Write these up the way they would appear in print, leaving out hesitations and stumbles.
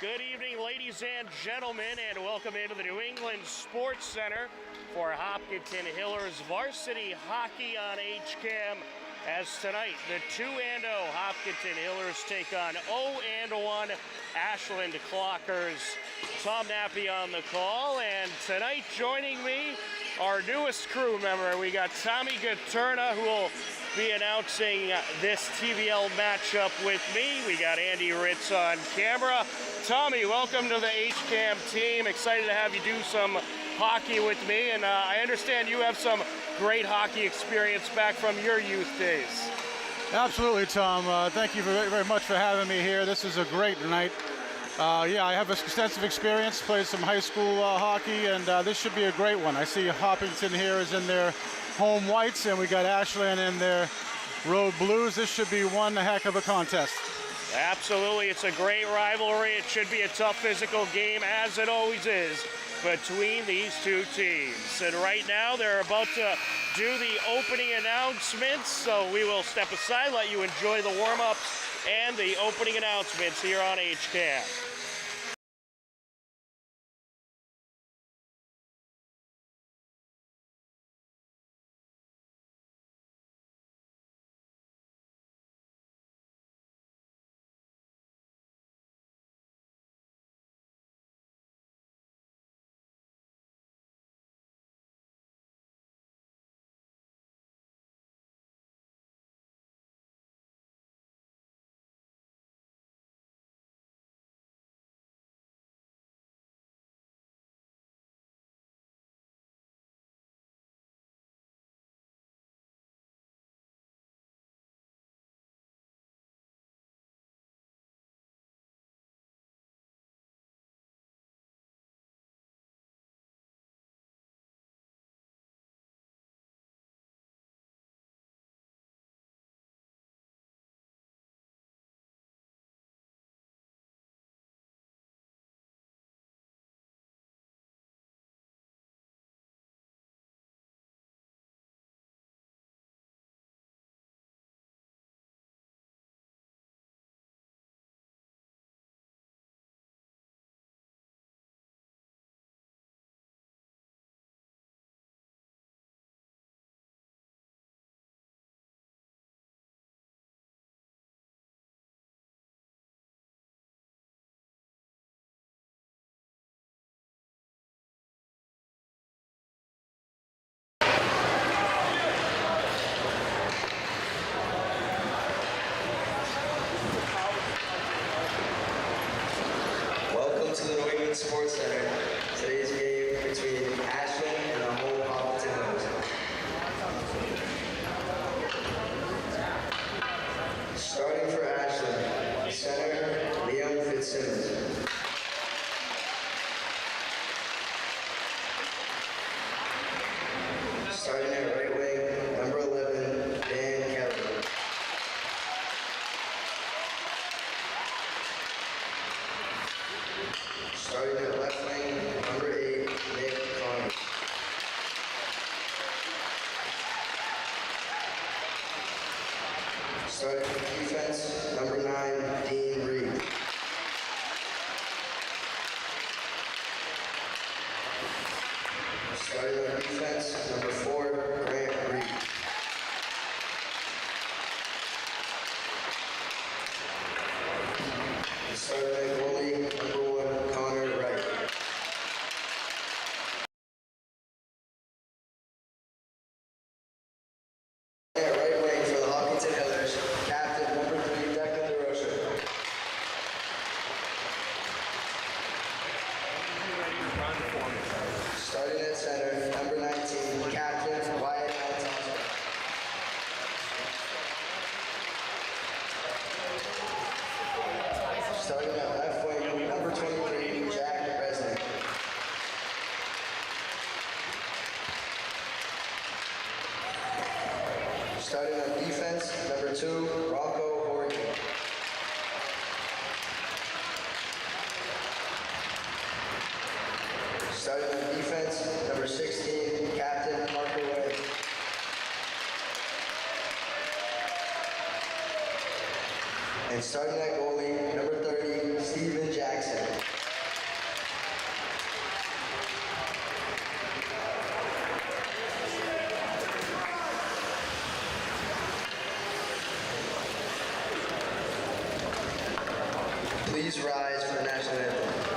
Good evening, ladies and gentlemen, and welcome into the New England Sports Center for Hopkinton Hillers Varsity Hockey on HCAM. As tonight, the 2-0 Hopkinton Hillers take on 0-1 Ashland Clockers. Tom Nappy on the call, and tonight joining me, our newest crew member. We got Tommy Gaterna, who will be announcing this TVL matchup with me. We got Andy Ritz on camera. Tommy, welcome to the HCAM team. Excited to have you do some hockey with me, and I understand you have some great hockey experience back from your youth days. Absolutely, Tom. Thank you very much for having me here. This is a great night. Yeah, I have extensive experience, played some high school hockey, and this should be a great one. I see Hopkinton here is in their home whites, and we got Ashland in their road blues. This should be one heck of a contest. Absolutely, it's a great rivalry. It should be a tough physical game, as it always is, between these two teams. And right now, they're about to do the opening announcements, so we will step aside, let you enjoy the warm-ups and the opening announcements here on HCAM. Welcome to the New England Sports Center. Today's game between Ashland and the home Hopkinton Hillers. Starting for Ashland, center Liam Fitzsimmons. Starting at right wing, number 11, Dan Kelly. Starting at left wing, number 8, Nick Connor. Starting for defense, number 9, Dean Reed. Starting on defense, number 4, Grant Reed. And starting at goalie, number 1, Connor Wright. At right wing for the Hopkinton Hillers, captain number 3, Declan DeRosa. Starting at center, number 19, captain Wyatt Alfonso. Starting at left wing, number 23, Jack Resnick. Starting on defense, number 2, Rocco Horgan. Starting on defense, number 16, Captain Parker Wade. And starting at goalie, number 30, Steven Jackson. please rise for the national anthem.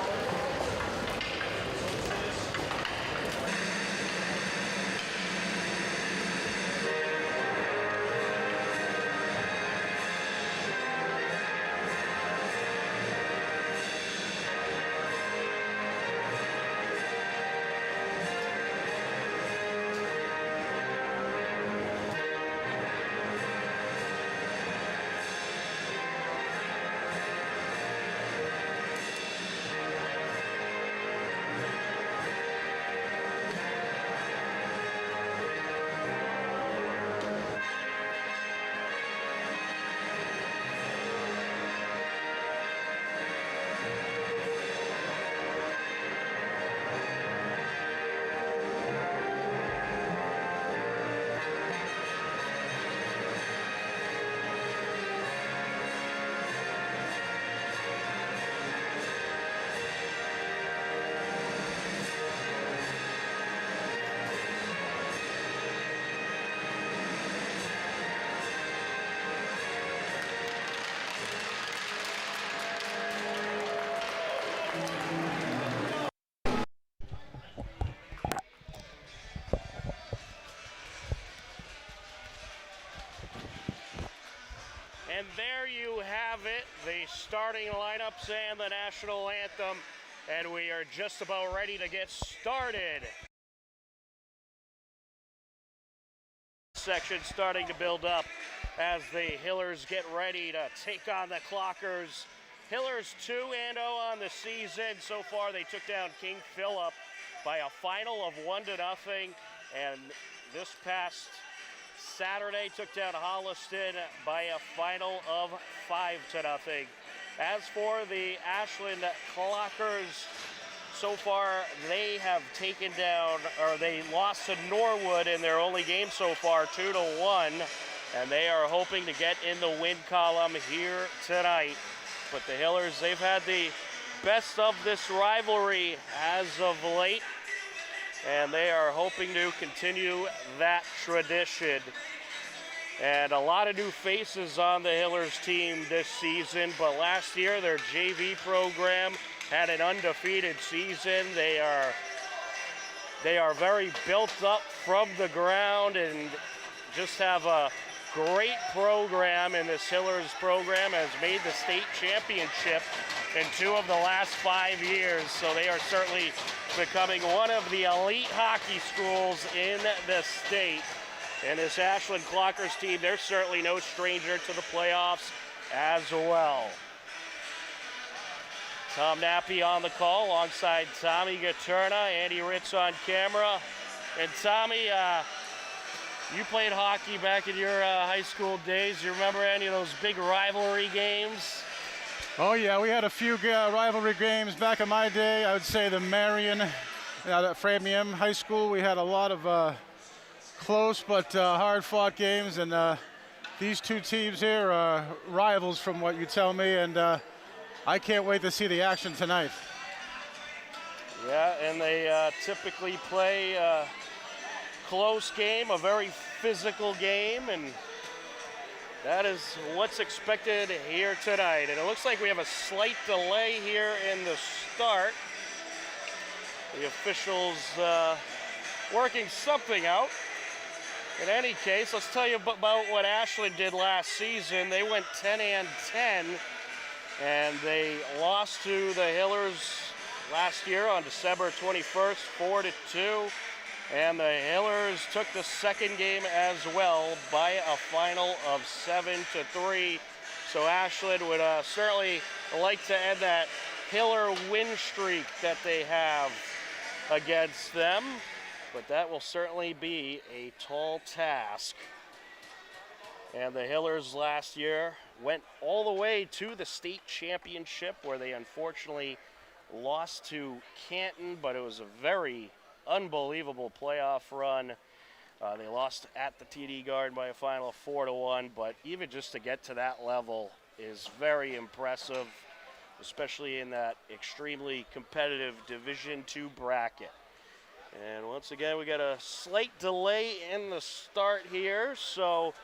And there you have it, the starting lineups and the national anthem. And we are just about ready to get started. Section starting to build up as the Hillers get ready to take on the Clockers. Hillers 2-0 on the season. So far they took down King Philip by a final of 1-0. And this past Saturday took down Holliston by a final of 5-0. As for the Ashland Clockers, so far they have taken down, or they lost to Norwood in their only game so far, 2-1, and they are hoping to get in the win column here tonight. But the Hillers, they've had the best of this rivalry as of late, and they are hoping to continue that tradition. And a lot of new faces on the Hillers team this season, but last year their JV program had an undefeated season. They are very built up from the ground and just have a great program, and this Hillers program has made the state championship in 2 of the last 5 years, so they are certainly becoming one of the elite hockey schools in the state. And this Ashland Clockers team, they're certainly no stranger to the playoffs as well. Tom Nappy on the call alongside Tommy Gaterna, Andy Ritz on camera. And Tommy, you played hockey back in your high school days. You remember any of those big rivalry games? Oh yeah, we had a few rivalry games back in my day. I would say the Marion, at Framingham High School, we had a lot of close but hard-fought games, and these two teams here are rivals from what you tell me, and I can't wait to see the action tonight. Yeah, and they typically play a close game, a very physical game, and that is what's expected here tonight. And it looks like we have a slight delay here in the start. The officials working something out. In any case, let's tell you about what Ashland did last season. They went 10-10, and they lost to the Hillers last year on December 21st, 4-2. And the Hillers took the second game as well by a final of 7-3. So Ashland would certainly like to end that Hiller win streak that they have against them. But that will certainly be a tall task. And the Hillers last year went all the way to the state championship, where they unfortunately lost to Canton, but it was a very unbelievable playoff run. They lost at the TD Garden by a final of 4-1, but even just to get to that level is very impressive, especially in that extremely competitive Division II bracket. And once again, we got a slight delay in the start here, so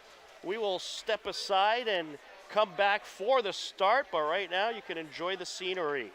we will step aside and come back for the start, but right now you can enjoy the scenery.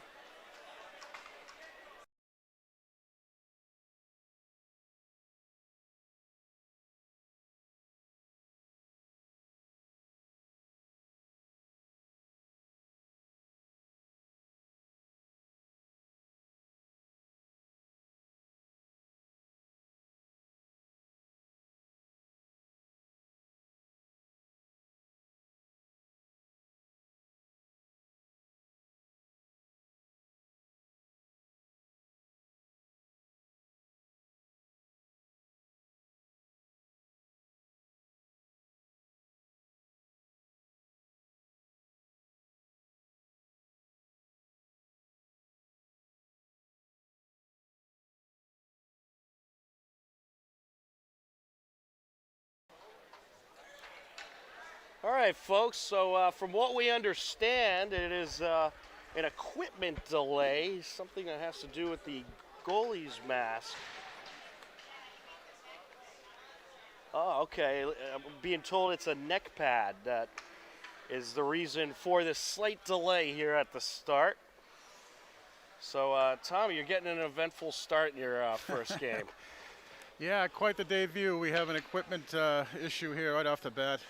All right, folks, so from what we understand, it is an equipment delay, something that has to do with the goalie's mask. Oh, okay. I'm being told it's a neck pad that is the reason for this slight delay here at the start. So, Tom, you're getting an eventful start in your first game. Yeah, quite the debut. We have an equipment issue here right off the bat.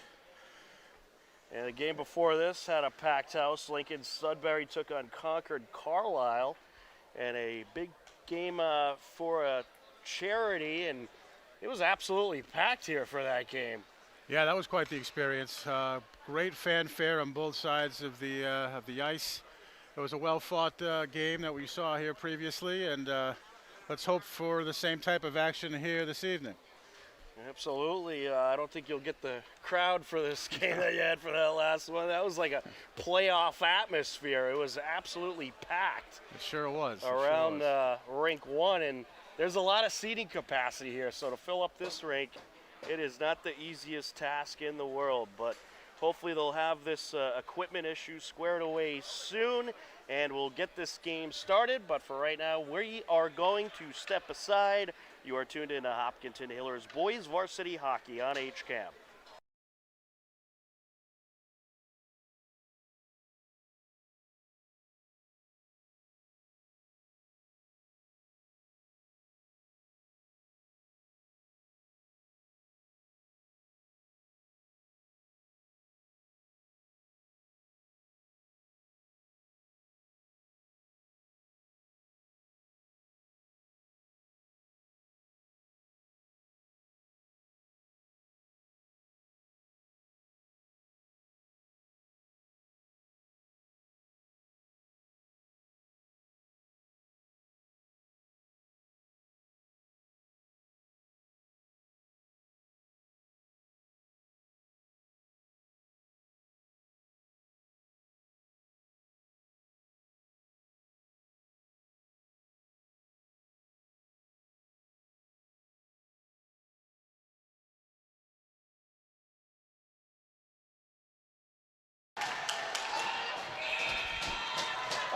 And the game before this had a packed house. Lincoln Sudbury took on Concord Carlisle, and a big game for a charity, and it was absolutely packed here for that game. Yeah, that was quite the experience. Great fanfare on both sides of the ice. It was a well-fought game that we saw here previously, and let's hope for the same type of action here this evening. Absolutely. I don't think you'll get the crowd for this game that you had for that last one. That was like a playoff atmosphere. It was absolutely packed. It sure was. Around rink one, and there's a lot of seating capacity here, so to fill up this rink, it is not the easiest task in the world, but hopefully they'll have this equipment issue squared away soon, and we'll get this game started. But for right now, we are going to step aside. You are tuned in to Hopkinton Hillers Boys Varsity Hockey on HCAM.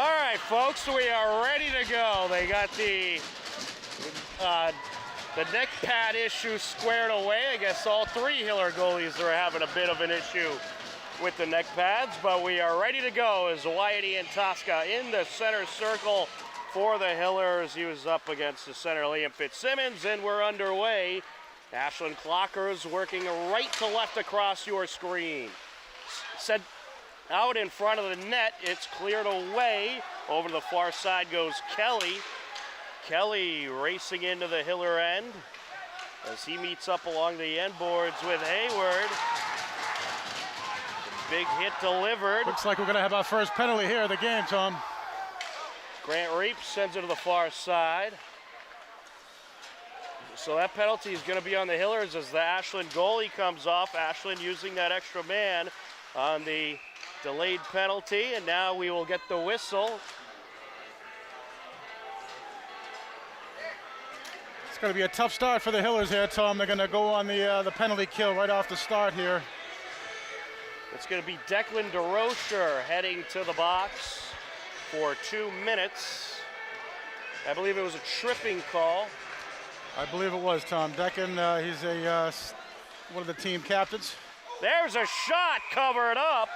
All right, folks, we are ready to go. They got the neck pad issue squared away. I guess all three Hiller goalies are having a bit of an issue with the neck pads, but we are ready to go as Whitey and Tosca in the center circle for the Hillers. He was up against the center, Liam Fitzsimmons, and we're underway. Ashland Clockers working right to left across your screen. Said out in front of the net, it's cleared away. Over to the far side goes Kelly. Kelly racing into the Hiller end as he meets up along the end boards with Hayward. Big hit delivered. Looks like we're going to have our first penalty here of the game, Tom. Grant Reap sends it to the far side. So that penalty is going to be on the Hillers as the Ashland goalie comes off. Ashland using that extra man on the delayed penalty, and now we will get the whistle. It's going to be a tough start for the Hillers here, Tom. They're going to go on the penalty kill right off the start here. It's going to be Declan DeRocher heading to the box for 2 minutes. I believe it was a tripping call. I believe it was, Tom. Declan, he's one of the team captains. There's a shot covered up.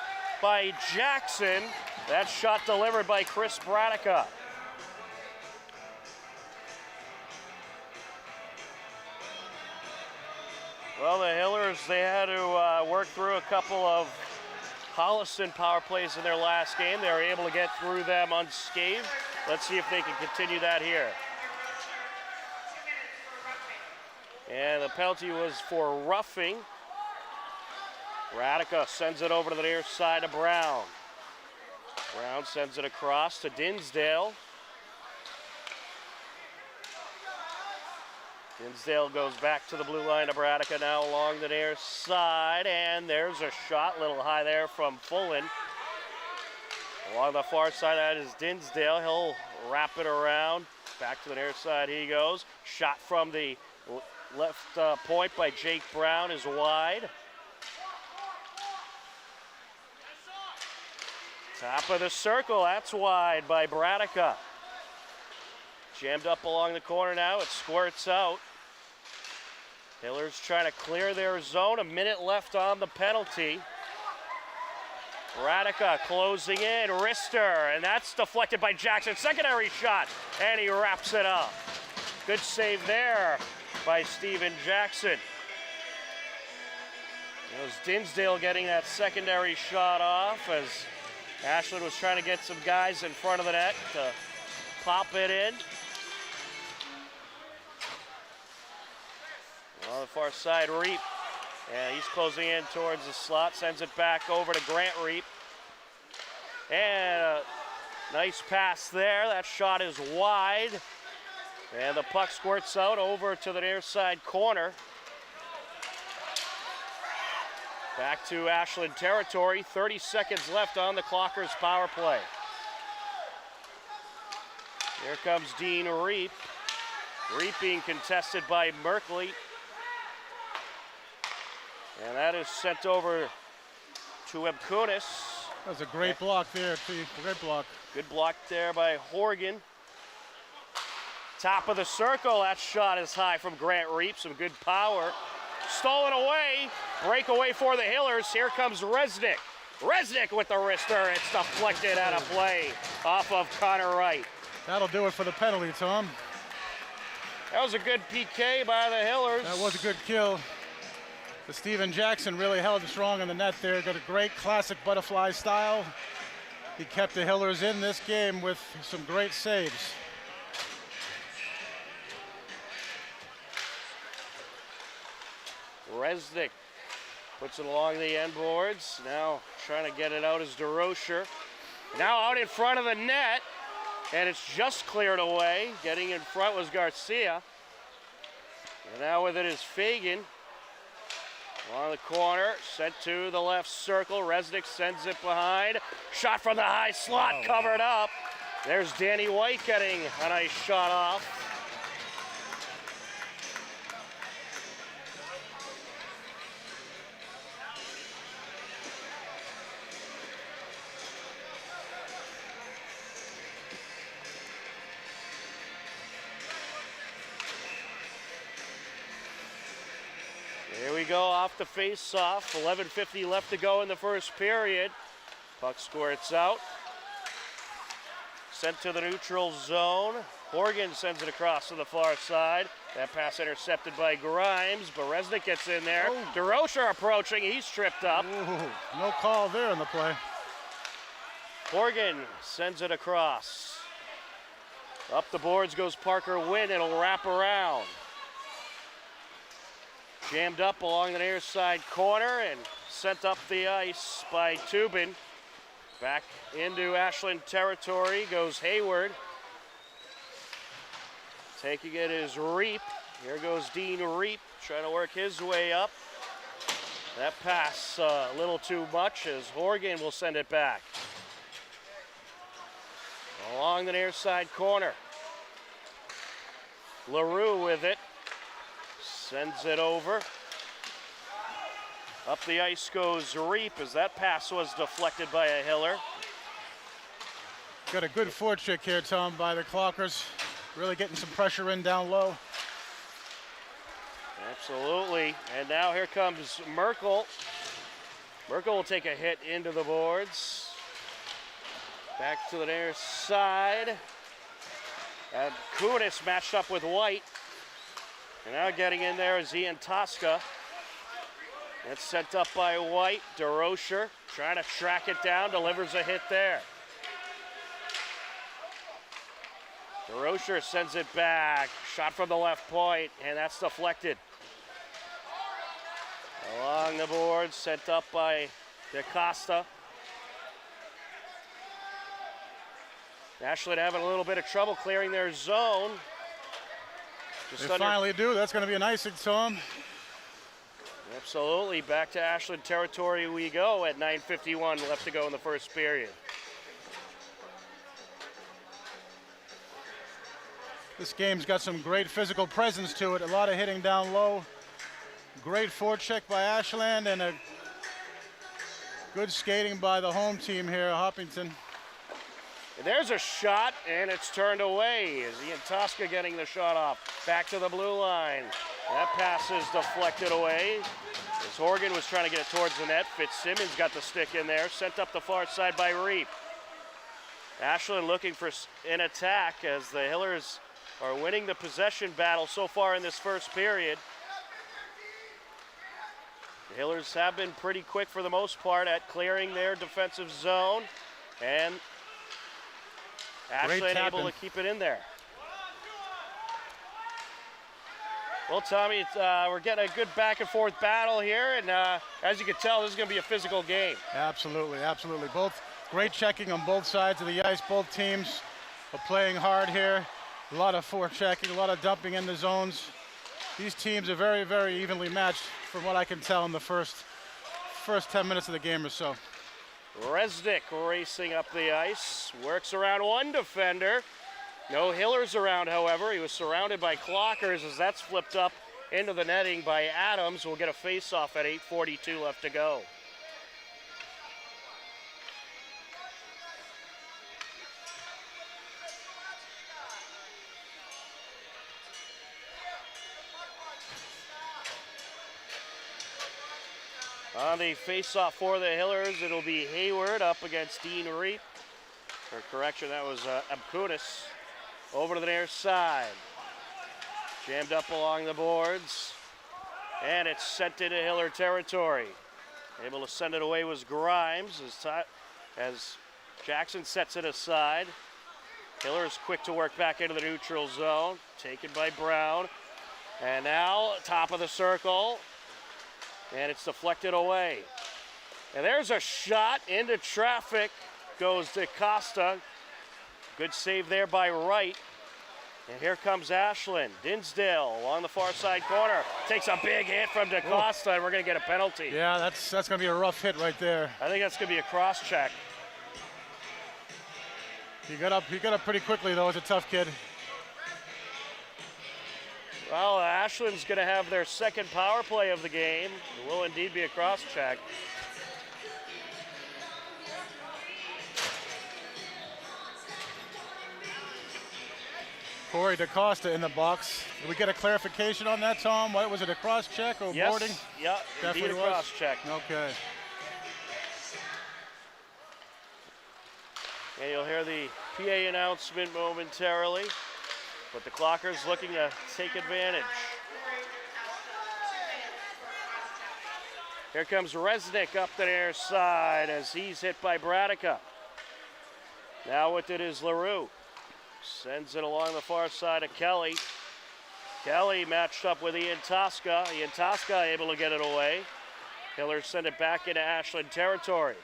by Jackson. That shot delivered by Chris Bradica. Well, the Hillers, they had to work through a couple of Holliston power plays in their last game. They were able to get through them unscathed. Let's see if they can continue that here. And the penalty was for roughing. Bradica sends it over to the near side of Brown. Brown sends it across to Dinsdale. Dinsdale goes back to the blue line of Bradica now along the near side, and there's a shot, a little high there from Fullen. Along the far side, that is Dinsdale. He'll wrap it around. Back to the near side he goes. Shot from the left point by Jake Brown is wide. Top of the circle, that's wide by Bradica. Jammed up along the corner now, it squirts out. Hillers trying to clear their zone, a minute left on the penalty. Bradica closing in, wrister, and that's deflected by Jackson. Secondary shot, and he wraps it up. Good save there by Steven Jackson. It was Dinsdale getting that secondary shot off as Ashland was trying to get some guys in front of the net to pop it in. On the far side, Reap. And he's closing in towards the slot, sends it back over to Grant Reap. And a nice pass there. That shot is wide. And the puck squirts out over to the near side corner. Back to Ashland territory. 30 seconds left on the Clockers power play. Here comes Dean Reap. Reap being contested by Merkley. And that is sent over to Ebkunis. That was a great block there, too. Great block. Good block there by Horgan. Top of the circle, that shot is high from Grant Reap. Some good power. Stolen away. Breakaway for the Hillers. Here comes Resnick. Resnick with the wrister. It's deflected out of play off of Connor Wright. That'll do it for the penalty, Tom. That was a good PK by the Hillers. That was a good kill. The Steven Jackson really held strong in the net there. Got a great classic butterfly style. He kept the Hillers in this game with some great saves. Resnick puts it along the end boards. Now trying to get it out is DeRocher. Now out in front of the net, and it's just cleared away. Getting in front was Garcia. And now with it is Fagan. On the corner, sent to the left circle. Resnick sends it behind. Shot from the high slot, covered up. There's Danny White getting a nice shot off. Here we go off the face-off. 11:50 left to go in the first period. Puck squirts out. Sent to the neutral zone. Horgan sends it across to the far side. That pass intercepted by Grimes, but Resnick gets in there. Oh. DeRocher approaching, he's tripped up. Ooh, no call there in the play. Horgan sends it across. Up the boards goes Parker Wynn, it'll wrap around. Jammed up along the near side corner and sent up the ice by Tubin. Back into Ashland territory goes Hayward. Taking it is Reap. Here goes Dean Reap trying to work his way up. That pass a little too much as Horgan will send it back. Along the near side corner. LaRue with it. Sends it over. Up the ice goes Reap as that pass was deflected by a Hiller. Got a good forecheck here, Tom, by the Clockers. Really getting some pressure in down low. Absolutely. And now here comes Merkel. Merkel will take a hit into the boards. Back to the near side. And Kunis matched up with White. And now getting in there is Ian Tosca. It's sent up by White. DeRocher trying to track it down, delivers a hit there. DeRocher sends it back. Shot from the left point, and that's deflected. Along the board, sent up by DaCosta. Ashland having a little bit of trouble clearing their zone. They finally do. That's going to be an icing to them. Absolutely. Back to Ashland territory we go at 9:51 left to go in the first period. This game's got some great physical presence to it. A lot of hitting down low. Great forecheck by Ashland and a good skating by the home team here, Hopkinton. And there's a shot, and it's turned away. Is Ian Tosca getting the shot off? Back to the blue line. That pass is deflected away. As Horgan was trying to get it towards the net, Fitzsimmons got the stick in there, sent up the far side by Reap. Ashland looking for an attack as the Hillers are winning the possession battle so far in this first period. The Hillers have been pretty quick for the most part at clearing their defensive zone, and Ashland able to keep it in there. Well, Tommy, we're getting a good back and forth battle here, and as you can tell, this is going to be a physical game. Absolutely, absolutely. Both great checking on both sides of the ice. Both teams are playing hard here. A lot of forechecking, a lot of dumping in the zones. These teams are very, very evenly matched from what I can tell in the first 10 minutes of the game or so. Resnick racing up the ice, works around one defender. No Hillers around, however. He was surrounded by Clockers as that's flipped up into the netting by Adams. We'll get a face-off at 8:42 left to go. On the face-off for the Hillers, it'll be Hayward up against Dean Reap. Or correction, that was Abkunis. Over to the near side. Jammed up along the boards. And it's sent into Hiller territory. Able to send it away was Grimes as Jackson sets it aside. Hiller is quick to work back into the neutral zone. Taken by Brown. And now top of the circle. And it's deflected away. And there's a shot into traffic. Goes DaCosta. Good save there by Wright. And here comes Ashland. Dinsdale along the far side corner. Takes a big hit from DaCosta, and we're going to get a penalty. Yeah, that's going to be a rough hit right there. I think that's going to be a cross check. He got up pretty quickly, though. He's a tough kid. Well, Ashland's going to have their second power play of the game. It will indeed be a cross check. Corey DaCosta in the box. Did we get a clarification on that, Tom? What was it, a cross check or yes, boarding? Yeah, definitely indeed a cross check. Okay. And you'll hear the PA announcement momentarily, but the Clockers looking to take advantage. Here comes Resnick up the near side as he's hit by Bradica. Now with it is LaRue. Sends it along the far side of Kelly. Kelly matched up with Ian Tosca. Ian Tosca able to get it away. Hillers send it back into Ashland territory.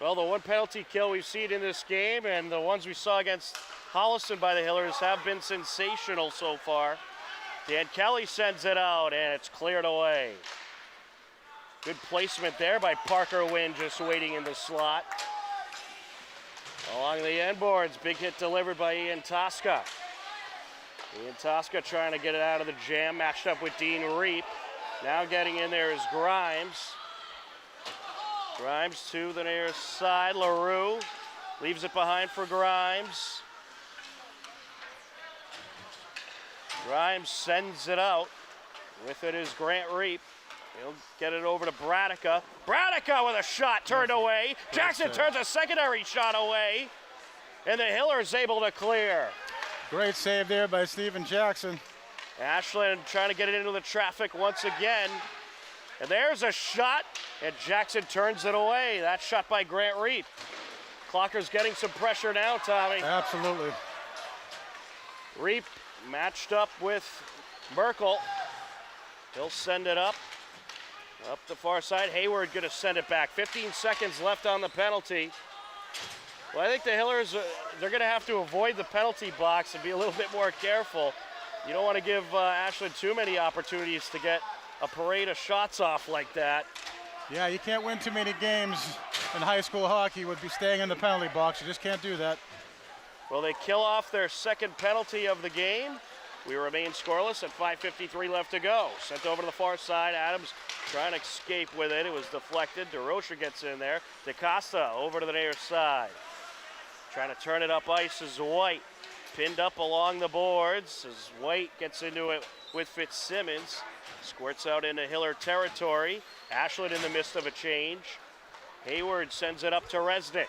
Well, the one penalty kill we've seen in this game and the ones we saw against Holliston by the Hillers have been sensational so far. Dan Kelly sends it out and it's cleared away. Good placement there by Parker Wynn, just waiting in the slot. Along the end boards, big hit delivered by Ian Tosca. Ian Tosca trying to get it out of the jam, matched up with Dean Reap. Now getting in there is Grimes. Grimes to the near side, LaRue leaves it behind for Grimes. Grimes sends it out. With it is Grant Reap. He'll get it over to Bradica. Bradica with a shot turned away. Jackson turns a secondary shot away. And the Hillers able to clear. Great save there by Steven Jackson. Ashland trying to get it into the traffic once again. And there's a shot, and Jackson turns it away. That shot by Grant Reap. Clocker's getting some pressure now, Tommy. Absolutely. Reap matched up with Merkel. He'll send it up the far side. Hayward gonna send it back. 15 seconds left on the penalty. Well, I think the Hillers, they're gonna have to avoid the penalty box and be a little bit more careful. You don't want to give Ashland too many opportunities to get a parade of shots off like that. Yeah, you can't win too many games in high school hockey with be staying in the penalty box. You just can't do that. Well, they kill off their second penalty of the game. We remain scoreless at 5:53 left to go. Sent over to the far side. Adams trying to escape with it. It was deflected. DeRocher gets in there. DeCosta over to the near side. Trying to turn it up ice is White. Pinned up along the boards as White gets into it with Fitzsimmons. Squirts out into Hiller territory. Ashland in the midst of a change. Hayward sends it up to Resnick.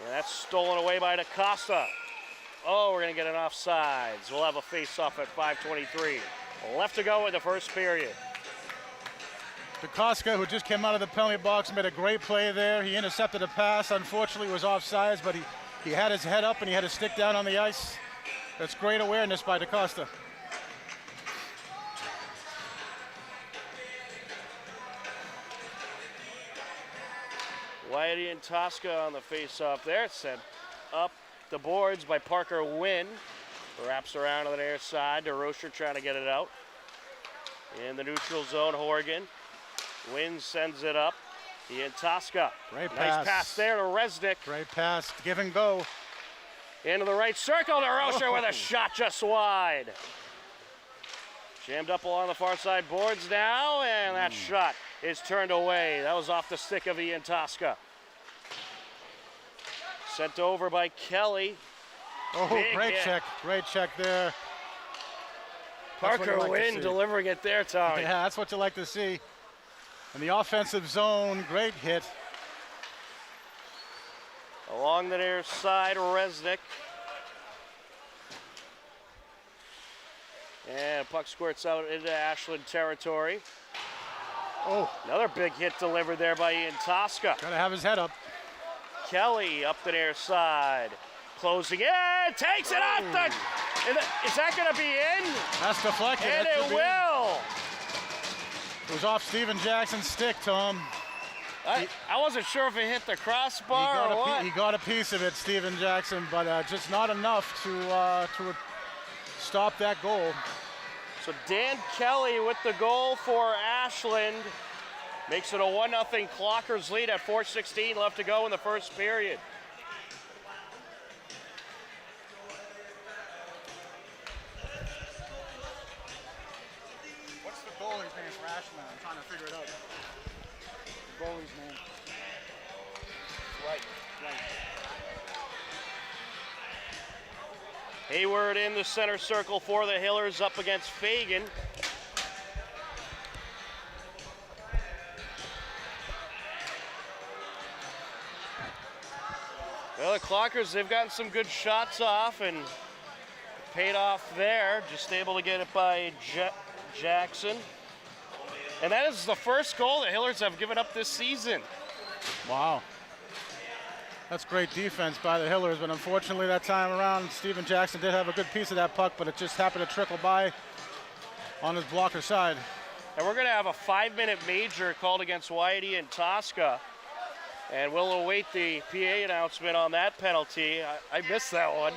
And that's stolen away by DeCosta. Oh, we're going to get an offsides. We'll have a face-off at 5:23. Left to go in the first period. DeCosta, who just came out of the penalty box, made a great play there. He intercepted a pass. Unfortunately, it was offsides, but he had his head up and he had his stick down on the ice. That's great awareness by DeCosta. Whitey and Tosca on the face-off there. Sent up the boards by Parker Wynn. Wraps around to the near side. DeRocher trying to get it out. In the neutral zone, Horgan. Wynn sends it up. Ian Tosca. Great nice pass there to Resnick. Great pass. Give and go. Into the right circle. DeRocher with a shot just wide. Jammed up along the far side boards now, and that shot is turned away. That was off the stick of Ian Tosca. Sent over by Kelly. Oh, great check. Great check there. Parker Wynn delivering it there, Tommy. Yeah, that's what you like to see. In the offensive zone, great hit. Along the near side, Resnick. And puck squirts out into Ashland territory. Oh. Another big hit delivered there by Ian Tosca. Gotta have his head up. Kelly up the near side. Closing in, takes it off the... Is that gonna be in? That's deflected. And it will. It was off Steven Jackson's stick, Tom. I wasn't sure if it hit the crossbar or what. He got a piece of it, Steven Jackson, but just not enough to stop that goal. So Dan Kelly with the goal for Ashland. Makes it a 1-0 Clockers lead at 4:16 left to go in the first period. What's the goalie's name for Ashland? I'm trying to figure it out. The goalie's name. Right. Hayward in the center circle for the Hillers up against Fagan. Well, the Clockers, they've gotten some good shots off and paid off there. Just able to get it by Jackson. And that is the first goal the Hillers have given up this season. Wow. That's great defense by the Hillers, but unfortunately that time around, Steven Jackson did have a good piece of that puck, but it just happened to trickle by on his blocker side. And we're going to have a 5-minute major called against Whitey and Tosca. And we'll await the PA announcement on that penalty. I missed that one.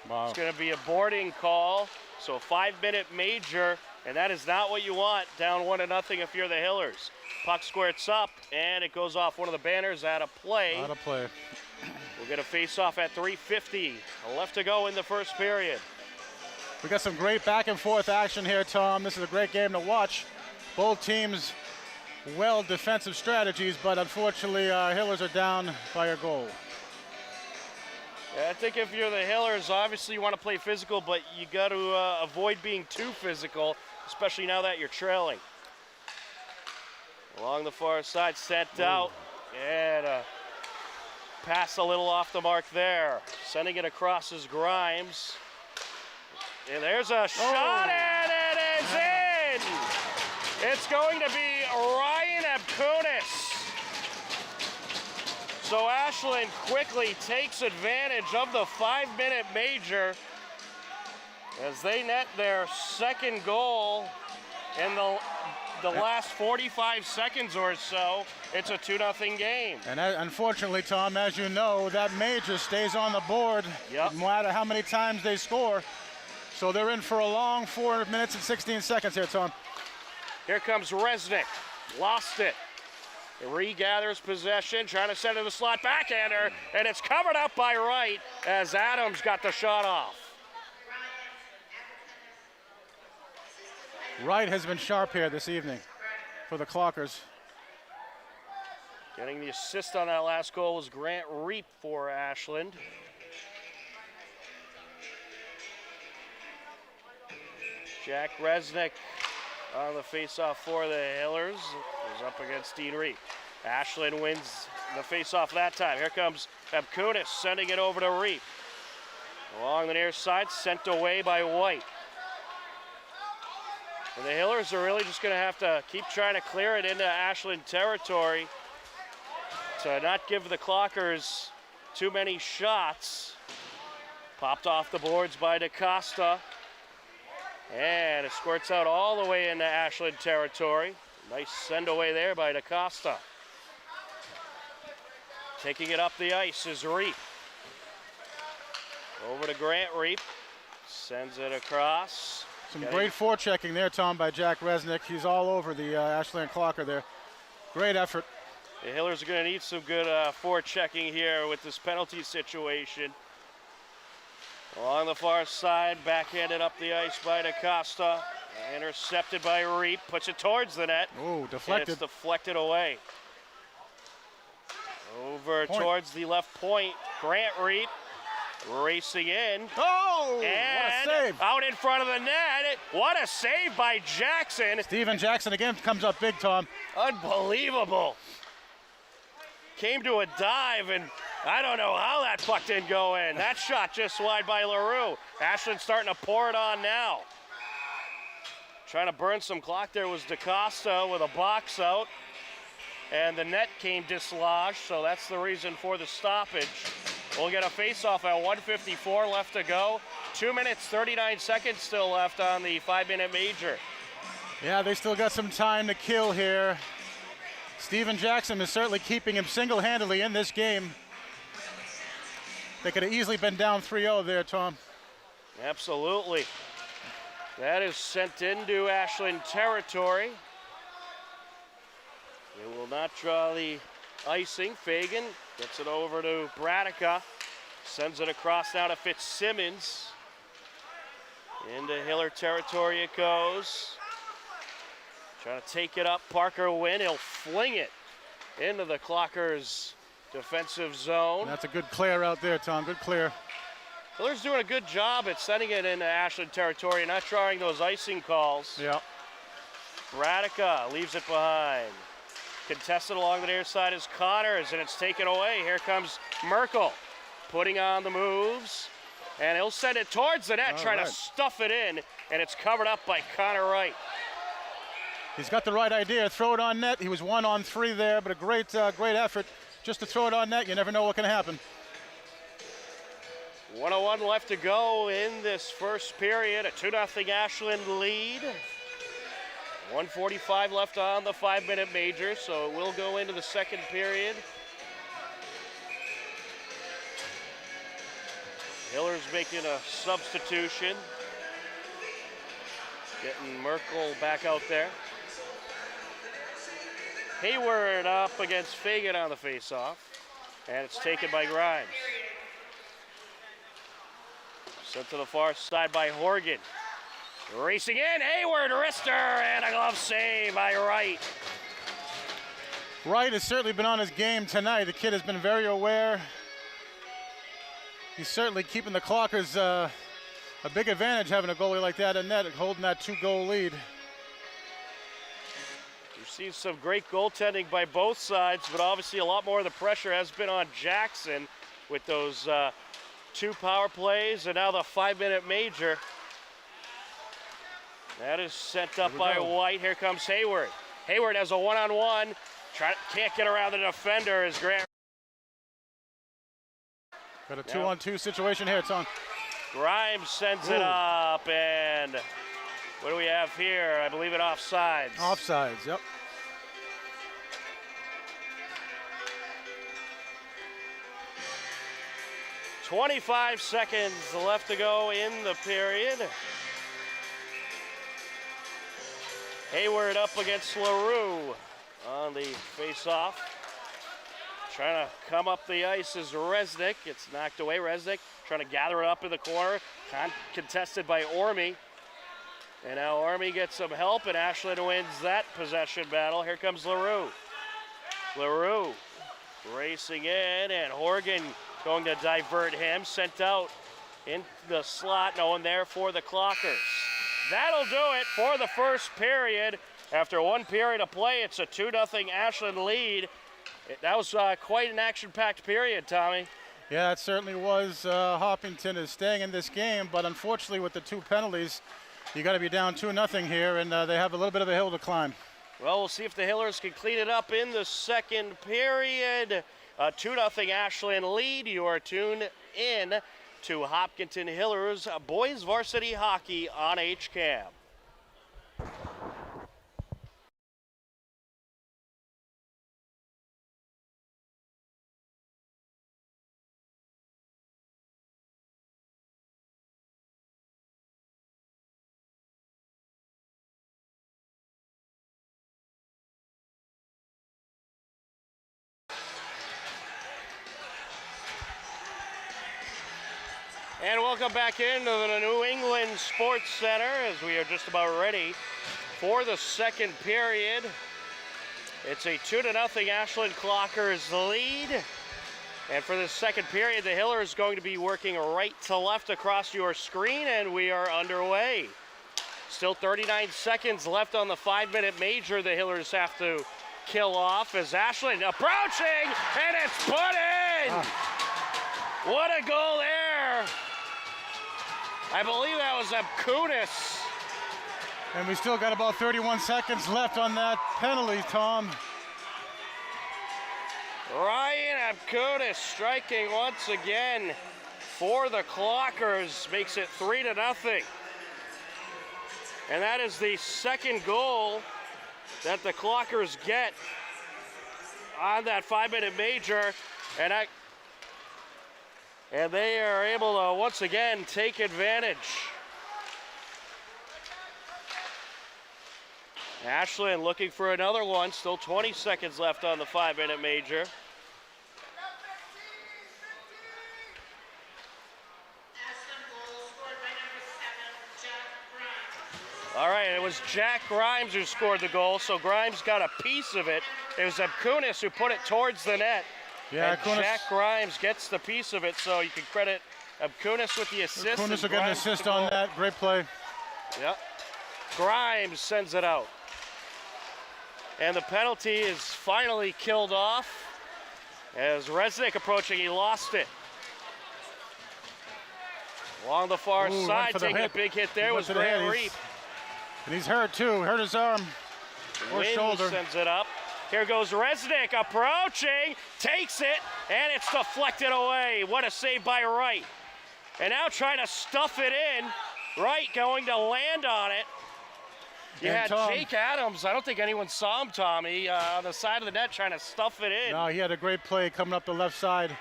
Wow. It's going to be a boarding call, so a 5-minute major, and that is not what you want, down 1-0 if you're the Hillers. Puck squirts up, and it goes off one of the banners out of play. Out of play. We'll get a face-off at 3:50. Left to go in the first period. We got some great back and forth action here, Tom. This is a great game to watch. Both teams well defensive strategies, but unfortunately Hillers are down by a goal. Yeah, I think if you're the Hillers, obviously you want to play physical, but you got to avoid being too physical, especially now that you're trailing. Along the far side, sent out, and pass a little off the mark there. Sending it across is Grimes. And there's a shot, and it is in! It's going to be Ryan Abkunis. So Ashland quickly takes advantage of the 5-minute major as they net their second goal in the last 45 seconds or so. It's a 2-0 game. And unfortunately, Tom, as you know, that major stays on the board no matter how many times they score. So they're in for a long 4 minutes and 16 seconds here, Tom. Here comes Resnick. Lost it. Regathers possession, trying to send it to the slot backhander, and it's covered up by Wright as Adams got the shot off. Wright has been sharp here this evening for the Clockers. Getting the assist on that last goal was Grant Reap for Ashland. Jack Resnick on the faceoff for the Hillers is up against Dean Reap. Ashland wins the faceoff that time. Here comes Abkunis sending it over to Reap. Along the near side, sent away by White. And the Hillers are really just going to have to keep trying to clear it into Ashland territory to not give the Clockers too many shots. Popped off the boards by DaCosta. And it squirts out all the way into Ashland territory. Nice send away there by DaCosta. Taking it up the ice is Reap. Over to Grant Reap. Sends it across. Some great forechecking there, Tom, by Jack Resnick. He's all over the Ashland Clocker there. Great effort. The Hillers are going to need some good forechecking here with this penalty situation. Along the far side, backhanded up the ice by DaCosta. Intercepted by Reap, puts it towards the net. Oh, deflected. And it's deflected away. Over towards the left point, Grant Reap racing in. Oh, and what a save. Out in front of the net. What a save by Jackson. Steven Jackson again comes up big, Tom. Unbelievable. Came to a dive, and I don't know how that puck didn't go in. That shot just wide by LaRue. Ashland starting to pour it on now. Trying to burn some clock there was DaCosta with a box out. And the net came dislodged, so that's the reason for the stoppage. We'll get a face-off at 1:54 left to go. 2 minutes, 39 seconds still left on the 5-minute major. Yeah, they still got some time to kill here. Steven Jackson is certainly keeping him single-handedly in this game. They could have easily been down 3-0 there, Tom. Absolutely. That is sent into Ashland territory. They will not draw the icing. Fagan gets it over to Bradica. Sends it across now to Fitzsimmons. Into Hiller territory it goes. Trying to take it up. Parker Wynn. He'll fling it into the Clockers' defensive zone. That's a good clear out there, Tom. Good clear. Hiller's doing a good job at sending it into Ashland territory and not drawing those icing calls. Yeah. Bradica leaves it behind. Contested along the near side is Connors, and it's taken away. Here comes Merkel putting on the moves, and he'll send it towards the net, trying to stuff it in, and it's covered up by Connor Wright. He's got the right idea. Throw it on net. He was 1-on-3 there, but a great effort just to throw it on net. You never know what can happen. 1:01 left to go in this first period. A 2-0 Ashland lead. 1:45 left on the 5-minute major, so it will go into the second period. Hiller's making a substitution. Getting Merkel back out there. Hayward up against Fagan on the faceoff, and it's taken by Grimes. Sent to the far side by Horgan. Racing in, Hayward, wrister, and a glove save by Wright. Wright has certainly been on his game tonight. The kid has been very aware. He's certainly keeping the Clockers a big advantage having a goalie like that in net, holding that 2-goal lead. We've seen some great goaltending by both sides, but obviously a lot more of the pressure has been on Jackson with those 2 power plays and now the 5-minute major. That is sent up by White. Here comes Hayward. Hayward has a one-on-one. Can't get around the defender as Grant. Got a 2-on-2 situation here, Tom. Grimes sends it up, and what do we have here? I believe it offsides. Offsides, yep. "25 seconds left to go in the period. Hayward up against LaRue on the face-off. Trying to come up the ice is Resnick. It's knocked away. Resnick trying to gather it up in the corner. Contested by Orme. And now Orme gets some help, and Ashland wins that possession battle. Here comes LaRue. LaRue racing in, and Horgan going to divert him. Sent out in the slot. No one there for the Clockers. That'll do it for the first period. After 1 period of play, it's a 2-0 Ashland lead. That was quite an action-packed period, Tommy. Yeah, it certainly was. Hopkinton is staying in this game, but unfortunately with the 2 penalties, you got to be down 2-0 here, and they have a little bit of a hill to climb. Well, we'll see if the Hillers can clean it up in the second period. A 2-0 Ashland lead. You are tuned in to Hopkinton Hillers Boys Varsity Hockey on HCAM. And welcome back into the New England Sports Center as we are just about ready for the second period. It's a 2-0 Ashland Clockers lead. And for the second period, the Hillers is going to be working right to left across your screen, and we are underway. Still 39 seconds left on the 5-minute major the Hillers have to kill off as Ashland approaching, and it's put in! What a goal there! I believe that was Abkunis. And we still got about 31 seconds left on that penalty, Tom. Ryan Abkunis striking once again for the Clockers, makes it 3-0. And that is the second goal that the Clockers get on that 5-minute major. And they are able to once again take advantage. Ashland looking for another one, still 20 seconds left on the 5-minute major. All right, it was Jack Grimes who scored the goal, so Grimes got a piece of it. It was Abkunis who put it towards the net. Yeah, and Jack Grimes gets the piece of it, so you can credit Abkunis with the assist. Abkunis will get an assist on that. Great play. Yep. Grimes sends it out. And the penalty is finally killed off. As Resnick approaching, he lost it. Along the far side, taking a big hit there was Grant Reap. And he's hurt too, hurt his arm or shoulder. Sends it up. Here goes Resnick approaching, takes it, and it's deflected away. What a save by Wright. And now trying to stuff it in. Wright going to land on it. You had Jake Adams, I don't think anyone saw him, Tommy, on the side of the net trying to stuff it in. No, he had a great play coming up the left side.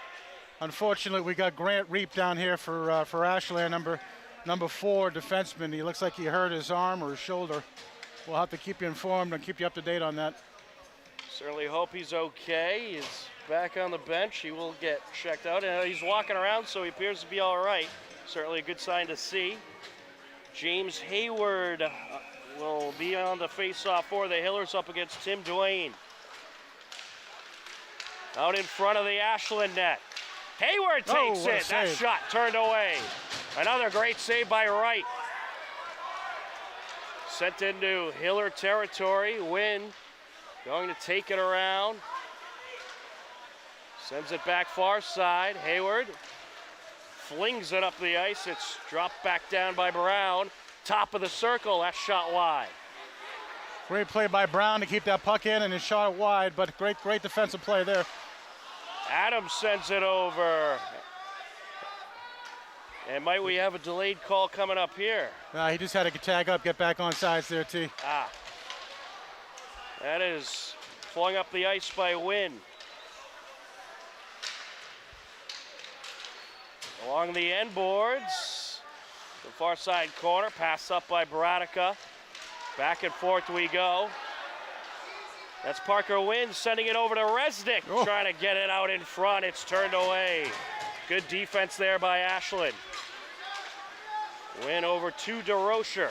Unfortunately, we got Grant Reap down here for Ashland, number 4 defenseman. He looks like he hurt his arm or his shoulder. We'll have to keep you informed and keep you up to date on that. Certainly hope he's okay. He's back on the bench. He will get checked out. And he's walking around, so he appears to be all right. Certainly a good sign to see. James Hayward will be on the face-off for the Hillers up against Tim Duane. Out in front of the Ashland net. Hayward takes what a it. That save. shot turned away. Another great save by Wright. Sent into Hiller territory. Wynn going to take it around. Sends it back far side. Hayward flings it up the ice. It's dropped back down by Brown. Top of the circle. That shot wide. Great play by Brown to keep that puck in, and it shot it wide, but great defensive play there. Adams sends it over. And might we have a delayed call coming up here? He just had to tag up, get back on sides there, T. That is flung up the ice by Wynn. Along the end boards, the far side corner, pass up by Bradica. Back and forth we go. That's Parker Wynn sending it over to Resnick, trying to get it out in front. It's turned away. Good defense there by Ashland. Wynn over to DeRocher.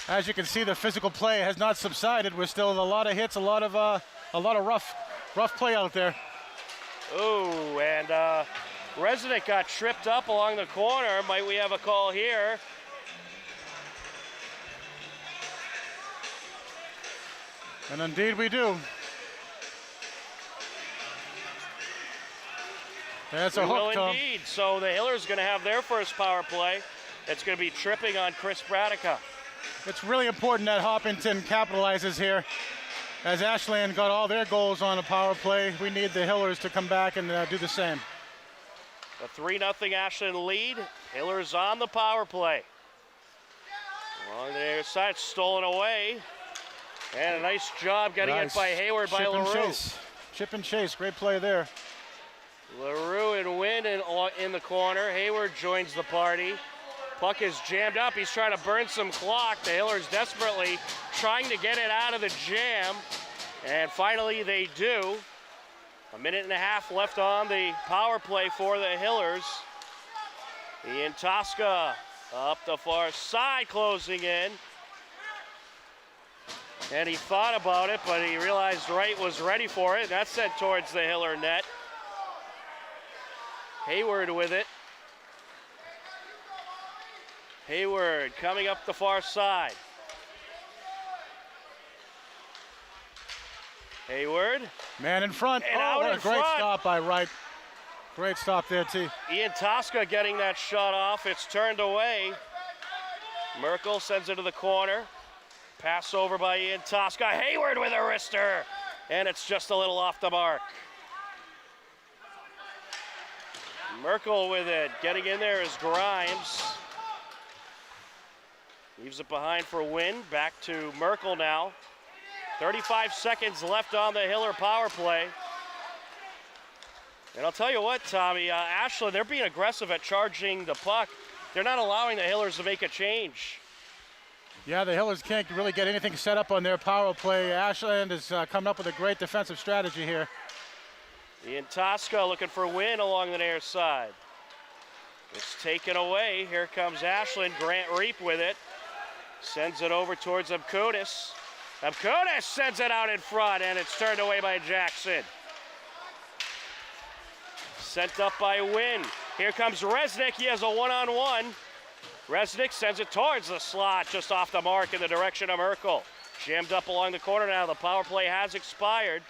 As you can see, the physical play has not subsided. We're still a lot of hits, a lot of rough play out there. Ooh, and Resnick got tripped up along the corner. Might we have a call here? And indeed we do. That's a hook, Tom. Indeed. So the Hillers going to have their first power play. It's going to be tripping on Chris Bradica. It's really important that Hopkinton capitalizes here. As Ashland got all their goals on a power play, we need the Hillers to come back and do the same. A 3-0 Ashland lead. Hillers on the power play. Along the near side, stolen away. And a nice job getting it by Hayward by LaRue. Chip and chase, great play there. LaRue and Wynn in the corner. Hayward joins the party. Puck is jammed up. He's trying to burn some clock. The Hillers desperately trying to get it out of the jam. And finally they do. A minute and a half left on the power play for the Hillers. Ian Tosca up the far side, closing in. And he thought about it, but he realized Wright was ready for it. That's sent towards the Hiller net. Hayward with it. Hayward coming up the far side. Hayward. Man in front. And what out a in great front. stop by Wright. Great stop there, T. Ian Tosca getting that shot off. It's turned away. Merkel sends it to the corner. Pass over by Ian Tosca. Hayward with a wrister. And it's just a little off the mark. Merkel with it. Getting in there is Grimes. Leaves it behind for Wynn. Back to Merkel now. 35 seconds left on the Hiller power play. And I'll tell you what, Tommy, Ashland, they're being aggressive at charging the puck. They're not allowing the Hillers to make a change. Yeah, the Hillers can't really get anything set up on their power play. Ashland is coming up with a great defensive strategy here. Ian Tosca looking for Wynn along the near side. It's taken away. Here comes Ashland. Grant Reap with it. Sends it over towards Abkunis. Abkunis sends it out in front, and it's turned away by Jackson. Sent up by Wynn. Here comes Resnick. He has a one-on-one. Resnick sends it towards the slot, just off the mark in the direction of Merkel. Jammed up along the corner now. The power play has expired.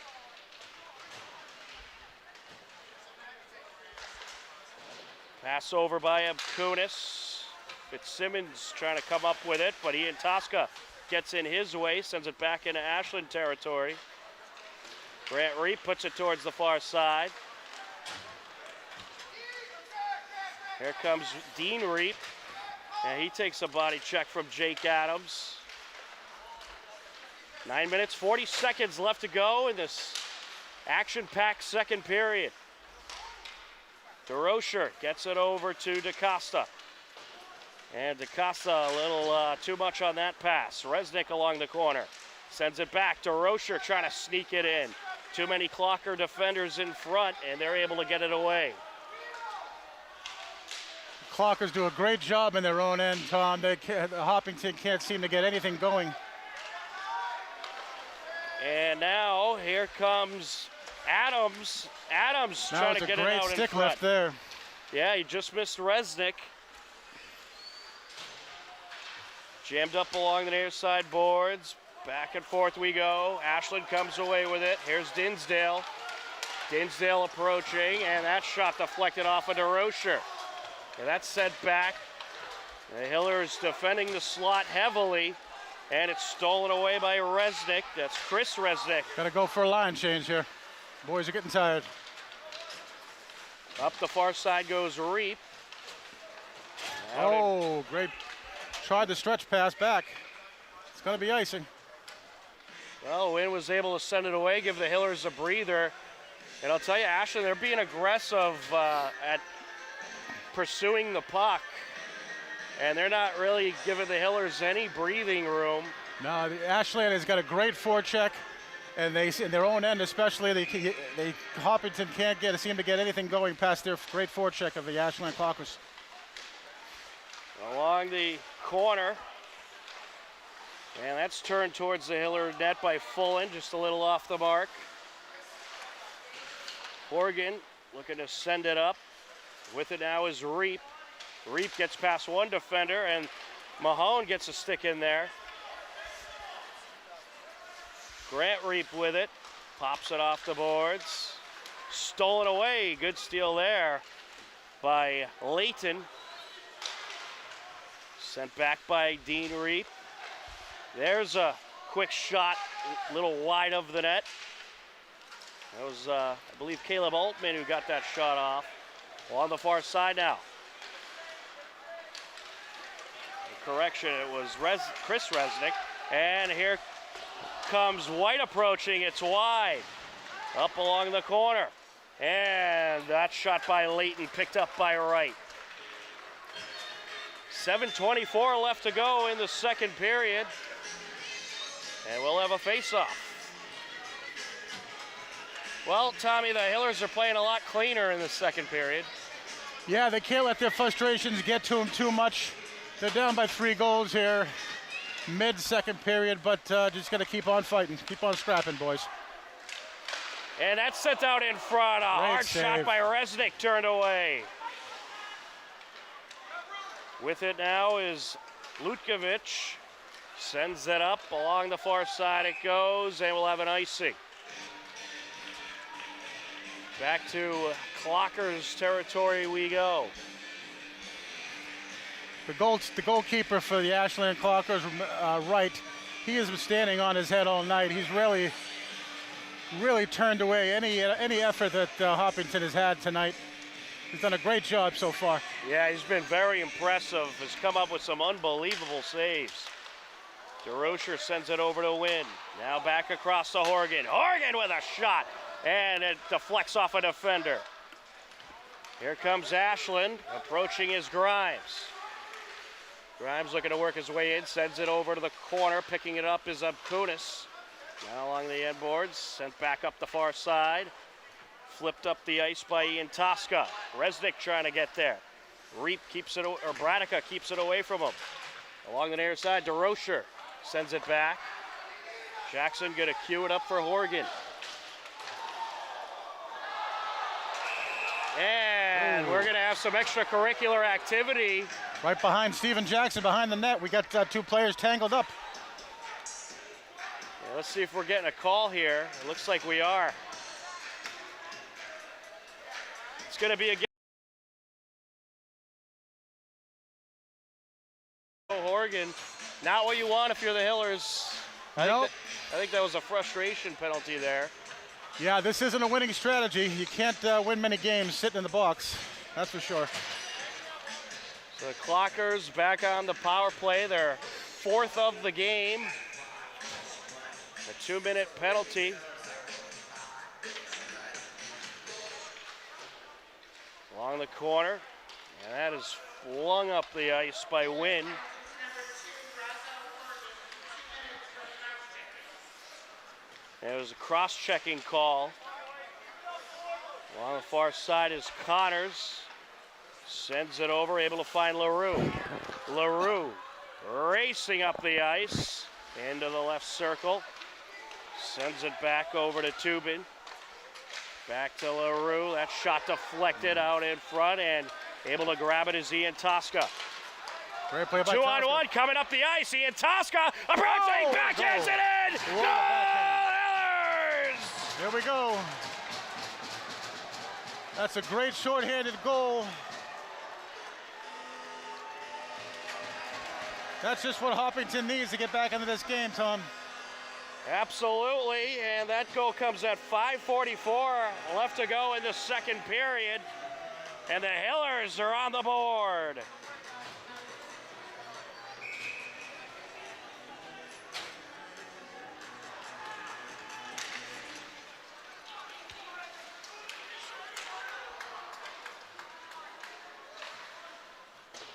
Pass over by Abkunis. Fitzsimmons trying to come up with it, but Ian Tosca gets in his way, sends it back into Ashland territory. Grant Reap puts it towards the far side. Here comes Dean Reap, and he takes a body check from Jake Adams. 9 minutes, 40 seconds left to go in this action-packed second period. DeRocher gets it over to DaCosta. And DaCosta a little too much on that pass. Resnick along the corner. Sends it back. DeRocher trying to sneak it in. Too many Clocker defenders in front, and they're able to get it away. Clockers do a great job in their own end, Tom. Hopkinton can't seem to get anything going. And now here comes Adams Now trying it's to a get it great out in stick front. lift there. Yeah, he just missed Resnick. Jammed up along the near side boards. Back and forth we go. Ashland comes away with it. Here's Dinsdale. Dinsdale approaching, and that shot deflected off of DeRocher. And that's sent back. The Hillers defending the slot heavily, and it's stolen away by Resnick. That's Chris Resnick. Got to go for a line change here. Boys are getting tired. Up the far side goes Reap. Oh, great. Tried the stretch pass back. It's going to be icing. Well, Wynn was able to send it away, give the Hillers a breather. And I'll tell you, Ashland, they're being aggressive at pursuing the puck. And they're not really giving the Hillers any breathing room. No, Ashland has got a great forecheck, and they, in their own end especially, Hopkinton can't seem to get anything going past their great forecheck of the Ashland Clockers. Along the corner. And that's turned towards the Hiller net by Fullen, just a little off the mark. Horgan looking to send it up. With it now is Reap. Reap gets past one defender, and Mahone gets a stick in there. Grant Reap with it. Pops it off the boards. Stolen away. Good steal there by Layton. Sent back by Dean Reap. There's a quick shot, a little wide of the net. That was, I believe, Caleb Altman who got that shot off. On the far side now. Correction, it was Chris Resnick. And here comes White approaching. It's wide. Up along the corner. And that shot by Layton picked up by Wright. 7:24 left to go in the second period. And we'll have a face-off. Well, Tommy, the Hillers are playing a lot cleaner in the second period. Yeah, they can't let their frustrations get to them too much. They're down by 3 goals here, mid-second period, but just got to keep on fighting, keep on scrapping, boys. And that's sent out in front. A hard shot by Resnick turned away. With it now is Lutkovich. Sends it up along the far side it goes, and we'll have an icing. Back to Clockers territory we go. The goalkeeper for the Ashland Clockers, Wright, he has been standing on his head all night. He's really turned away any effort that Hopkinton has had tonight. He's done a great job so far. Yeah, he's been very impressive. Has come up with some unbelievable saves. DeRocher sends it over to Wynn. Now back across to Horgan. Horgan with a shot, and it deflects off a defender. Here comes Ashland. Approaching is Grimes. Grimes looking to work his way in, sends it over to the corner. Picking it up is Abkunis. Now along the end boards, sent back up the far side. Flipped up the ice by Ian Tosca. Resnick trying to get there. Reap keeps it, or Bradica keeps it away from him. Along the near side, DeRocher sends it back. Jackson gonna cue it up for Horgan. And we're gonna have some extracurricular activity. Right behind Steven Jackson, behind the net. We got 2 players tangled up. Yeah, let's see if we're getting a call here. It looks like we are. It's gonna be a Horgan. Not what you want if you're the Hillers. I think that was a frustration penalty there. Yeah, this isn't a winning strategy. You can't win many games sitting in the box. That's for sure. So the Clockers back on the power play. Their 4th of the game. A 2-minute penalty. Along the corner. And that is flung up the ice by Wynn. It was a cross-checking call. Along the far side is Connors. Sends it over, able to find LaRue. LaRue racing up the ice into the left circle. Sends it back over to Tubin. Back to LaRue. That shot deflected out in front, and able to grab it is Ian Tosca. Great play by 2-on-1 coming up the ice. Ian Tosca approaching, backhands it in. Goal, Hillers! Here we go. That's a great shorthanded goal. That's just what Hopkinton needs to get back into this game, Tom. Absolutely, and that goal comes at 5:44 left to go in the second period, and the Hillers are on the board.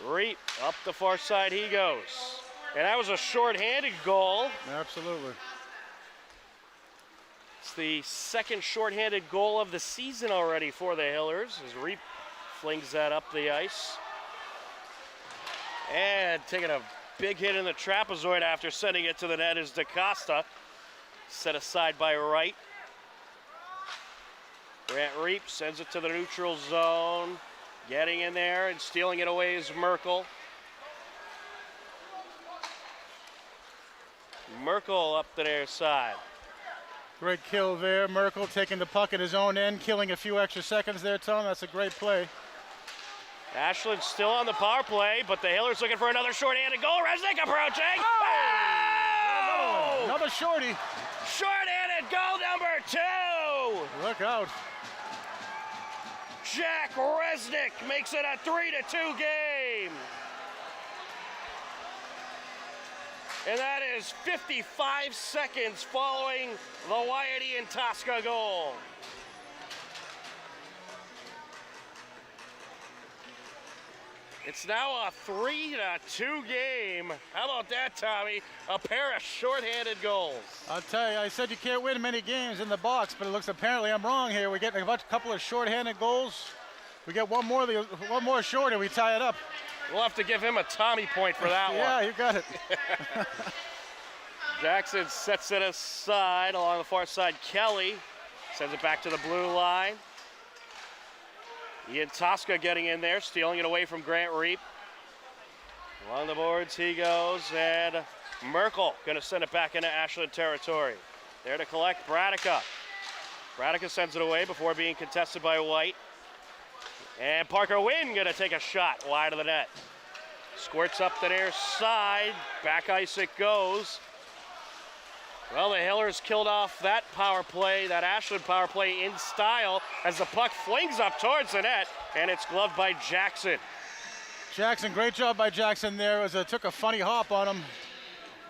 Reap up the far side he goes, and that was a shorthanded goal. Absolutely. It's the second shorthanded goal of the season already for the Hillers as Reap flings that up the ice. And taking a big hit in the trapezoid after sending it to the net is DaCosta. Set aside by Wright. Grant Reap sends it to the neutral zone. Getting in there and stealing it away is Merkel. Merkel up the near side. Great kill there. Merkel taking the puck at his own end, killing a few extra seconds there, Tom. That's a great play. Ashland still on the power play, but the Hillers looking for another shorthanded goal. Resnick approaching. Oh! Another shorty. Shorthanded goal number 2. Look out. Jack Resnick makes it a 3-2 game. And that is 55 seconds following the Wyatt Ian Tosca goal. It's now a 3-2 game. How about that, Tommy? A pair of shorthanded goals. I'll tell you, I said you can't win many games in the box, but it looks apparently I'm wrong here. We get a couple of shorthanded goals. We get one more short and we tie it up. We'll have to give him a Tommy point for that one. Yeah, you got it. Jackson sets it aside along the far side. Kelly sends it back to the blue line. Ian Tosca getting in there, stealing it away from Grant Reap. Along the boards he goes, and Merkel gonna send it back into Ashland territory. There to collect Bradica. Bradica sends it away before being contested by White. And Parker Wynn gonna take a shot wide of the net. Squirts up the near side, back ice it goes. Well, the Hillers killed off that power play, that Ashland power play in style as the puck flings up towards the net, and it's gloved by Jackson. Jackson, great job by Jackson there. It took a funny hop on him.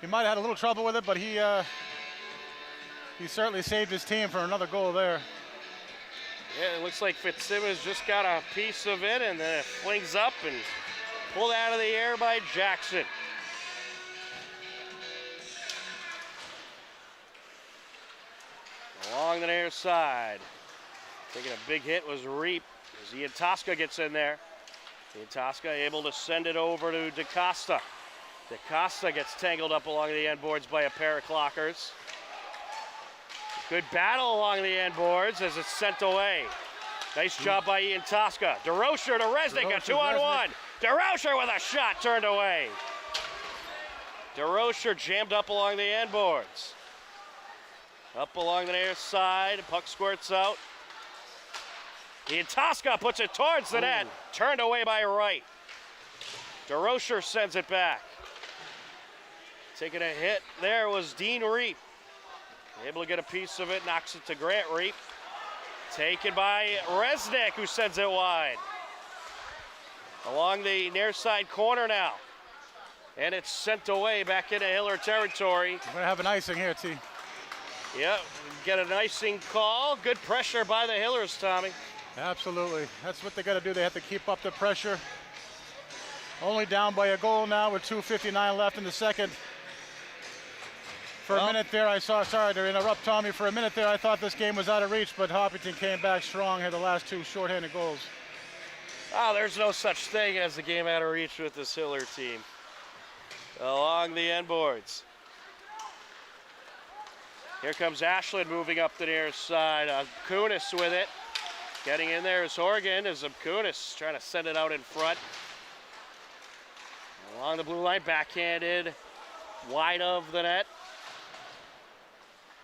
He might have had a little trouble with it, but he certainly saved his team for another goal there. Yeah, it looks like Fitzsimmons just got a piece of it, and then it flings up and pulled out of the air by Jackson. Along the near side. Taking a big hit was Reap as Ian Tosca gets in there. Ian Tosca able to send it over to DaCosta. DaCosta gets tangled up along the end boards by a pair of clockers. Good battle along the end boards as it's sent away. Nice job by Ian Tosca. DeRocher to Resnick, a 2-on-1. DeRocher with a shot turned away. DeRocher jammed up along the end boards. Up along the near side, puck squirts out. Ian Tosca puts it towards the net, turned away by Wright. DeRocher sends it back. Taking a hit there was Dean Reap. Able to get a piece of it, knocks it to Grant Reap. Taken by Resnick, who sends it wide. Along the near side corner now. And it's sent away back into Hiller territory. We're gonna have an icing here, T. Yep, get an icing call. Good pressure by the Hillers, Tommy. Absolutely, that's what they gotta do. They have to keep up the pressure. Only down by a goal now with 2:59 left in the second. For a minute there, sorry to interrupt, Tommy. For a minute there, I thought this game was out of reach, but Hopkinton came back strong, had the last two shorthanded goals. Oh, there's no such thing as a game out of reach with this Hiller team. Along the end boards. Here comes Ashland moving up the near side. Kunis with it. Getting in there is Horgan as Kunis trying to send it out in front. Along the blue line, backhanded, wide of the net.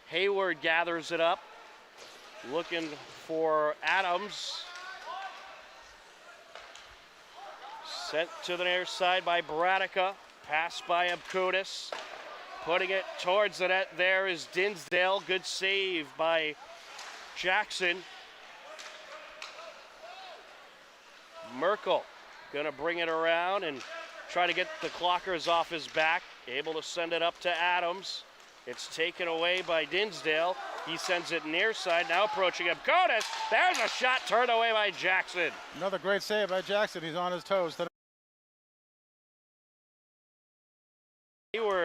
Hayward gathers it up, looking for Adams. Sent to the near side by Bradica. Pass by Kunis. Putting it towards the net there is Dinsdale. Good save by Jackson. Merkel gonna bring it around and try to get the Clockers off his back. Able to send it up to Adams. It's taken away by Dinsdale. He sends it near side, now approaching Kunis. There's a shot turned away by Jackson. Another great save by Jackson. He's on his toes. Hayward.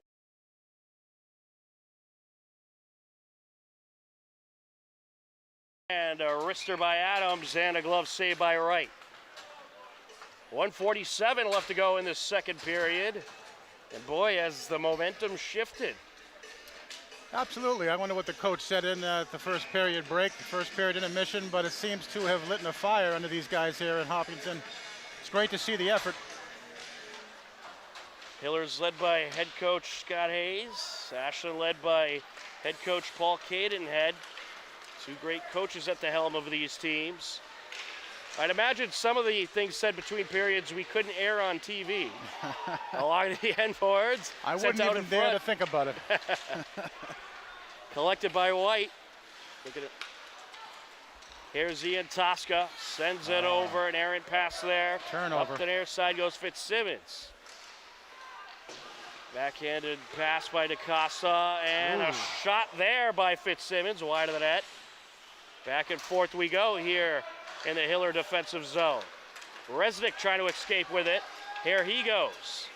And a wrister by Adams and a glove save by Wright. 1:47 left to go in this second period. And boy, has the momentum shifted. Absolutely. I wonder what the coach said in the first period break, the first period intermission, but it seems to have lit a fire under these guys here in Hopkinton. It's great to see the effort. Hillers led by head coach Scott Hayes. Ashland led by head coach Paul Cadenhead. Two great coaches at the helm of these teams. I'd imagine some of the things said between periods we couldn't air on TV. Along the end boards. I wouldn't even dare to think about it. Collected by White. Look at it. Here's Ian Tosca. Sends it over. An errant pass there. Turnover. Up the near side goes Fitzsimmons. Backhanded pass by DaCosta. And a shot there by Fitzsimmons. Wide of the net. Back and forth we go here in the Hiller defensive zone. Resnick trying to escape with it. Here he goes.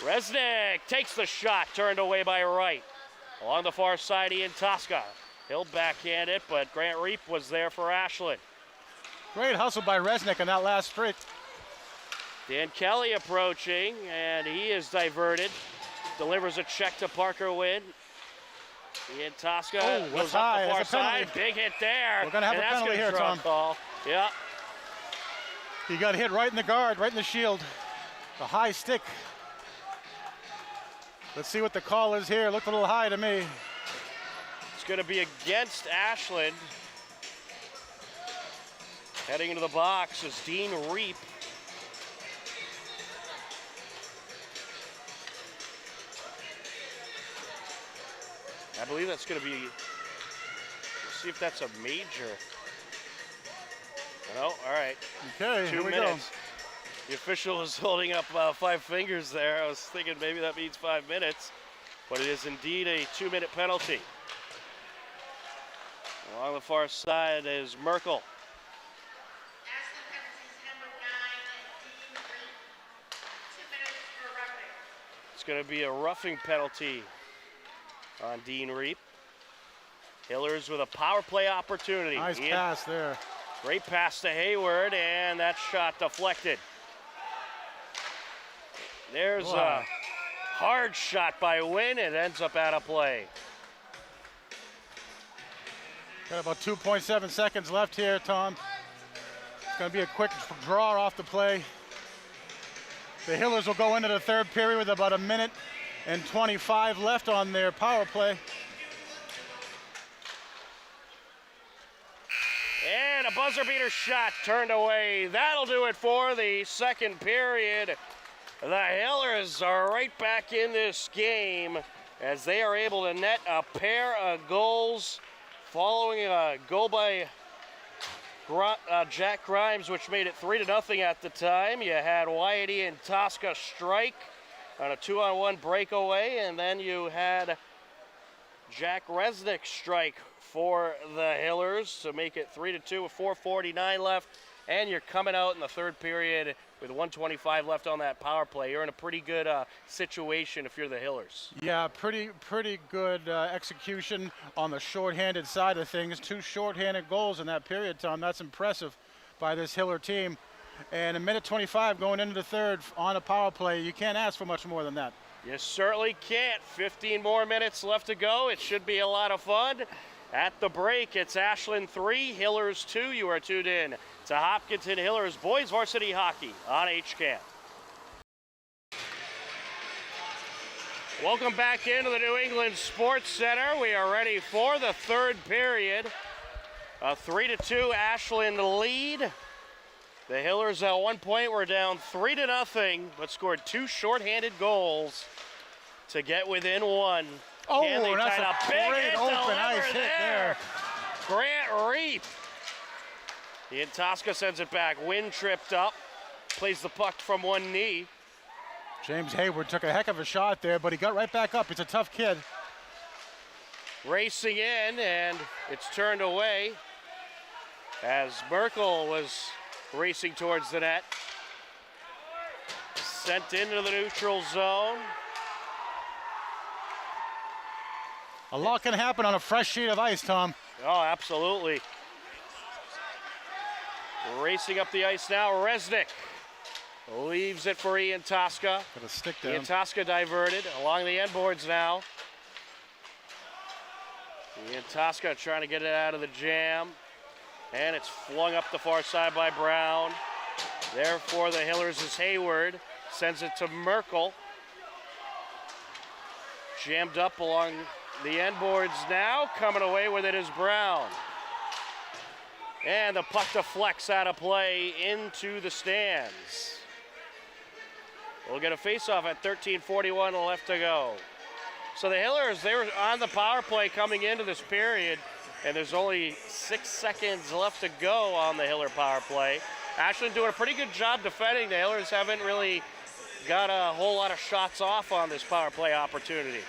Resnick takes the shot, turned away by Wright. Along the far side, Ian Tosca. He'll backhand it, but Grant Reap was there for Ashland. Great hustle by Resnick in that last streak. Dan Kelly approaching, and he is diverted. Delivers a check to Parker Wynn. Ian Tosca goes up the far side. Big hit there. We're going to have a penalty here, Tom. Call. Yeah. He got hit right in the guard, right in the shield. The high stick. Let's see what the call is here. Looked a little high to me. It's going to be against Ashland. Heading into the box is Dean Reap. I believe that's going to be, let's see if that's a major. No, all right. Okay, 2 minutes. The official is holding up 5 fingers there. I was thinking maybe that means 5 minutes, but it is indeed a 2-minute penalty. Along the far side is Merkel. It's going to be a roughing penalty on Dean Reap. Hillers with a power play opportunity. Nice pass there. Great pass to Hayward, and that shot deflected. There's a hard shot by Wynn. It ends up out of play. Got about 2.7 seconds left here, Tom. It's going to be a quick draw off the play. The Hillers will go into the third period with about 1:25 left on their power play. And a buzzer beater shot turned away. That'll do it for the second period. The Hillers are right back in this game as they are able to net a pair of goals following a goal by Jack Grimes, which made it 3-0 at the time. You had Whitey and Tosca strike on a 2-on-1 breakaway, and then you had Jack Resnick strike for the Hillers to make it 3-2 with 4:49 left, and you're coming out in the third period with 1:25 left on that power play. You're in a pretty good situation if you're the Hillers. Yeah, pretty good execution on the shorthanded side of things. 2 shorthanded goals in that period, Tom. That's impressive by this Hiller team. And 1:25 going into the third on a power play. You can't ask for much more than that. You certainly can't. 15 more minutes left to go. It should be a lot of fun. At the break, it's Ashland 3, Hillers 2. You are tuned in to Hopkinton Hillers Boys Varsity Hockey on HCAM. Welcome back into the New England Sports Center. We are ready for the third period. A 3-2 Ashland lead. The Hillers at one point were down 3-0, but scored 2 shorthanded goals to get within one. Oh, Canley that's tied a big great hit open ice hit there. Grant Reap. Tosca sends it back. Wind tripped up. Plays the puck from one knee. James Hayward took a heck of a shot there, but he got right back up. He's a tough kid. Racing in, and it's turned away as Merkel was racing towards the net. Sent into the neutral zone. A lot can happen on a fresh sheet of ice, Tom. Oh, absolutely. Racing up the ice now, Resnick. Leaves it for Tosca. Got a stick down. Tosca diverted along the end boards now. Tosca trying to get it out of the jam. And it's flung up the far side by Brown. Therefore, the Hillers is Hayward. Sends it to Merkel. Jammed up along the end boards now. Coming away with it is Brown. And the puck deflects out of play into the stands. We'll get a face-off at 13:41 left to go. So the Hillers, they were on the power play coming into this period, and there's only 6 seconds left to go on the Hiller power play. Ashland doing a pretty good job defending. The Hillers haven't really got a whole lot of shots off on this power play opportunity.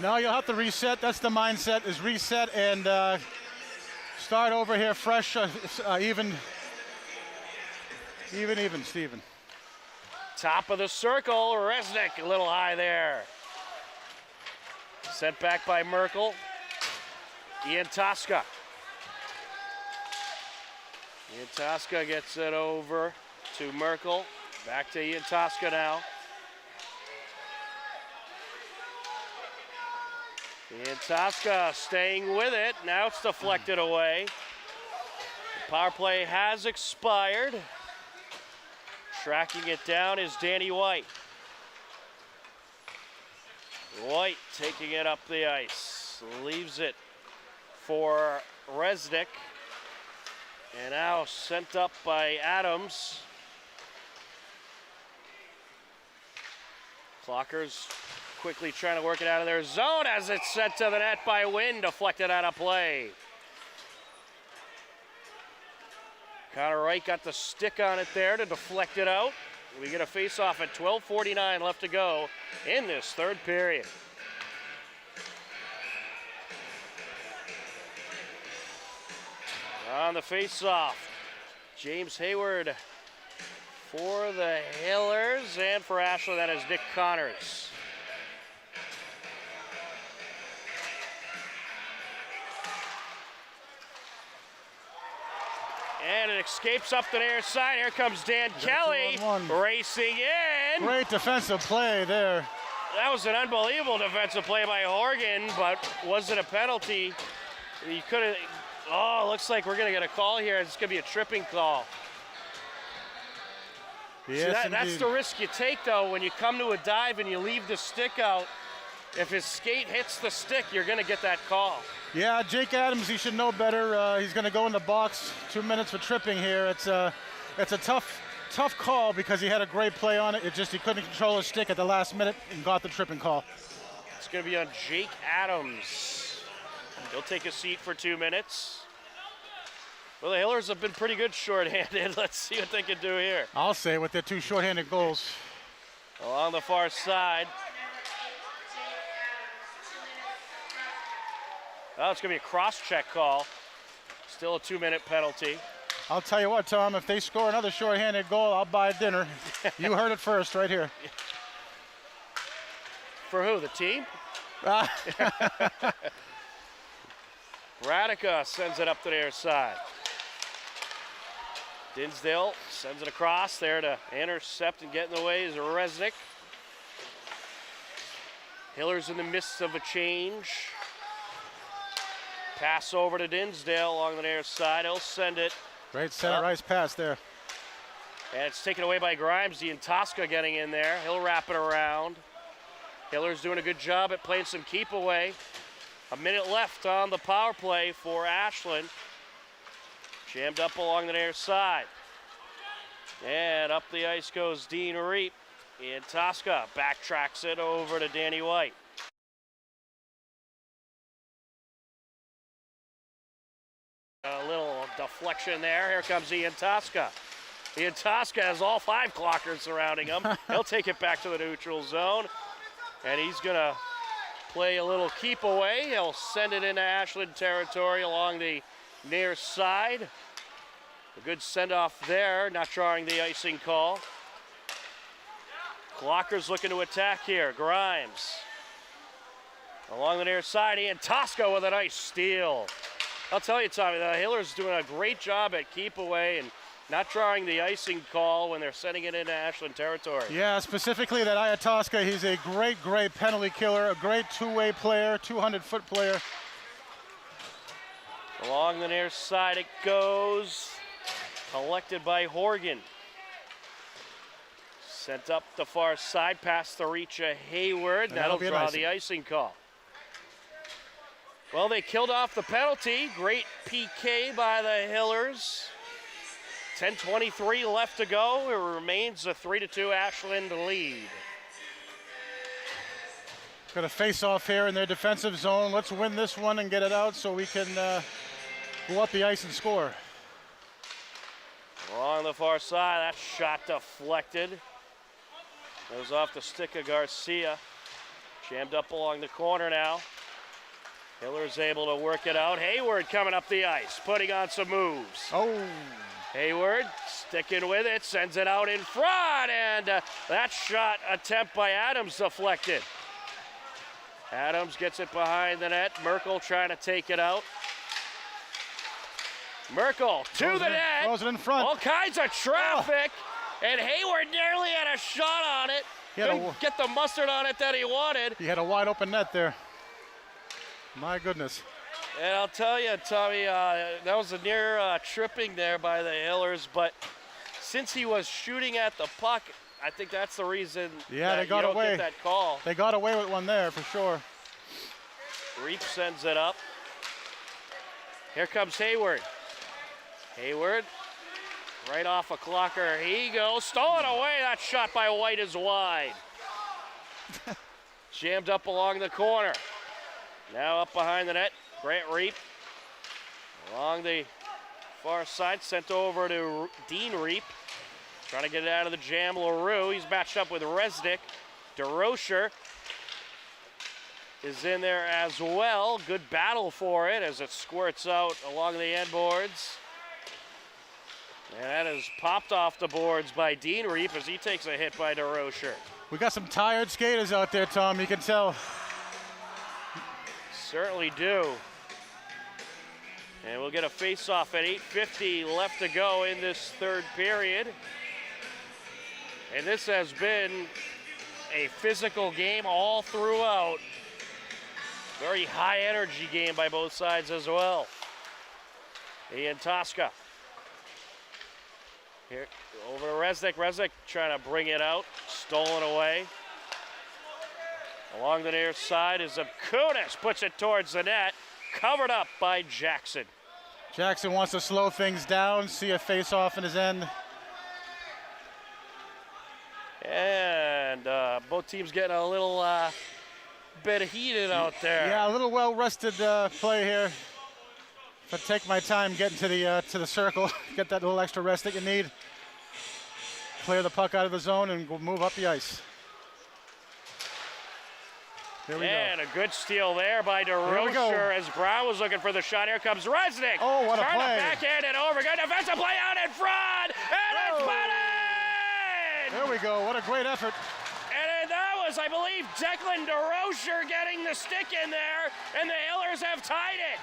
No, you'll have to reset. That's the mindset, is reset and start over here fresh, even, Steven. Top of the circle, Resnick a little high there. Sent back by Merkel. Tosca. Tosca gets it over to Merkel. Back to Tosca now. Tosca staying with it. Now it's deflected away. The power play has expired. Tracking it down is Danny White. White taking it up the ice. Leaves it for Resnick. And now sent up by Adams. Clockers quickly trying to work it out of their zone as it's sent to the net by Wind, deflected out of play. Connor Wright got the stick on it there to deflect it out. We get a face-off at 12:49 left to go in this third period. On the face-off, James Hayward for the Hillers, and for Ashland, that is Nick Connors. And it escapes up the near side. Here comes Dan Kelly racing in. Great defensive play there. That was an unbelievable defensive play by Horgan, but was it a penalty? He could have. Oh, looks like we're going to get a call here. It's going to be a tripping call. Yes, See, that's the risk you take, though, when you come to a dive and you leave the stick out. If his skate hits the stick, you're going to get that call. Yeah, Jake Adams, he should know better. He's going to go in the box. 2 minutes for tripping here. It's a tough call because he had a great play on it. It just he couldn't control his stick at the last minute and got the tripping call. It's going to be on Jake Adams. He'll take a seat for 2 minutes. Well, the Hillers have been pretty good shorthanded. Let's see what they can do here. I'll say with their 2 shorthanded goals. Along the far side. Oh, it's going to be a cross-check call. Still a 2-minute penalty. I'll tell you what, Tom, if they score another shorthanded goal, I'll buy dinner. You heard it first right here. For who, the team? Radica sends it up to their side. Dinsdale sends it across there to intercept and get in the way is Resnick. Hillers in the midst of a change. Pass over to Dinsdale along the near side. He'll send it. Great center ice pass there. And it's taken away by Grimes. Tosca getting in there. He'll wrap it around. Hillers doing a good job at playing some keep away. A minute left on the power play for Ashland. Jammed up along the near side. And up the ice goes Dean Reap. And Tosca backtracks it over to Danny White. A little deflection there. Here comes Ian Tosca. Ian Tosca has all 5 clockers surrounding him. He'll take it back to the neutral zone. And he's going to play a little keep away. He'll send it into Ashland territory along the near side. A good send-off there, not drawing the icing call. Clockers looking to attack here. Grimes. Along the near side, Ian Tosca with a nice steal. I'll tell you, Tommy, the Hillers doing a great job at keep away and not drawing the icing call when they're sending it into Ashland territory. Yeah, specifically that Ian Tosca, he's a great penalty killer, a great two-way player, 200-foot player. Along the near side it goes. Collected by Horgan. Sent up the far side past the reach of Hayward. That'll draw the icing call. Well, they killed off the penalty. Great PK by the Hillers. 10:23 left to go. It remains a 3-2 Ashland lead. Got a face-off here in their defensive zone. Let's win this one and get it out so we can go up the ice and score. Along the far side, that shot deflected. Goes off the stick of Garcia. Jammed up along the corner now. Hiller's able to work it out. Hayward coming up the ice, putting on some moves. Oh. Hayward sticking with it, sends it out in front, and that shot attempt by Adams deflected. Adams gets it behind the net. Merkel trying to take it out. Merkel to the net. Throws it in front. All kinds of traffic, and Hayward nearly had a shot on it. Couldn't get the mustard on it that he wanted. He had a wide open net there. My goodness. And I'll tell you, Tommy, that was a near tripping there by the Hillers, but since he was shooting at the puck, I think that's the reason that they got you don't away. get that call. They got away with one there for sure. Reap sends it up. Here comes Hayward. Hayward, right off a clocker. Here he goes, stolen away. That shot by White is wide. Jammed up along the corner. Now up behind the net, Grant Reap. Along the far side, sent over to Dean Reap. Trying to get it out of the jam, LaRue. He's matched up with Resnick. DeRocher is in there as well. Good battle for it as it squirts out along the end boards. And that is popped off the boards by Dean Reap as he takes a hit by DeRocher. We got some tired skaters out there, Tom, you can tell. Certainly do. And we'll get a face-off at 8:50 left to go in this third period. And this has been a physical game all throughout. Very high energy game by both sides as well. Ian Tosca. Here, over to Resnick. Resnick trying to bring it out. Stolen away. Along the near side is Kunis. Puts it towards the net. Covered up by Jackson. Jackson wants to slow things down, see a face-off in his end. And both teams getting a little bit heated out there. Yeah, a little well-rested play here. If I take my time getting to the circle, get that little extra rest that you need. Clear the puck out of the zone and go move up the ice. Here we go. And a good steal there by DeRocher as Brown was looking for the shot. Here comes Resnick. Oh, what a play. Trying to backhand it over. Good defensive play out in front. And it's put in! There we go. What a great effort. And that was, I believe, Declan DeRocher getting the stick in there. And the Hillers have tied it.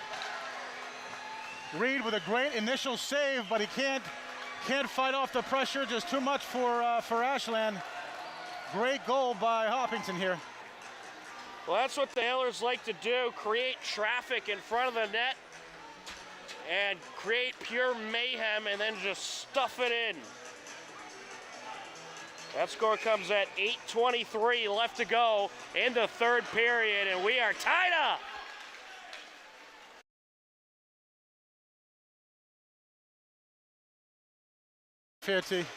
Reed with a great initial save, but he can't fight off the pressure. Just too much for Ashland. Great goal by Hopkinton here. Well, that's what the Hillers like to do, create traffic in front of the net and create pure mayhem and then just stuff it in. That score comes at 8:23 left to go in the third period, and we are tied up. Varsity.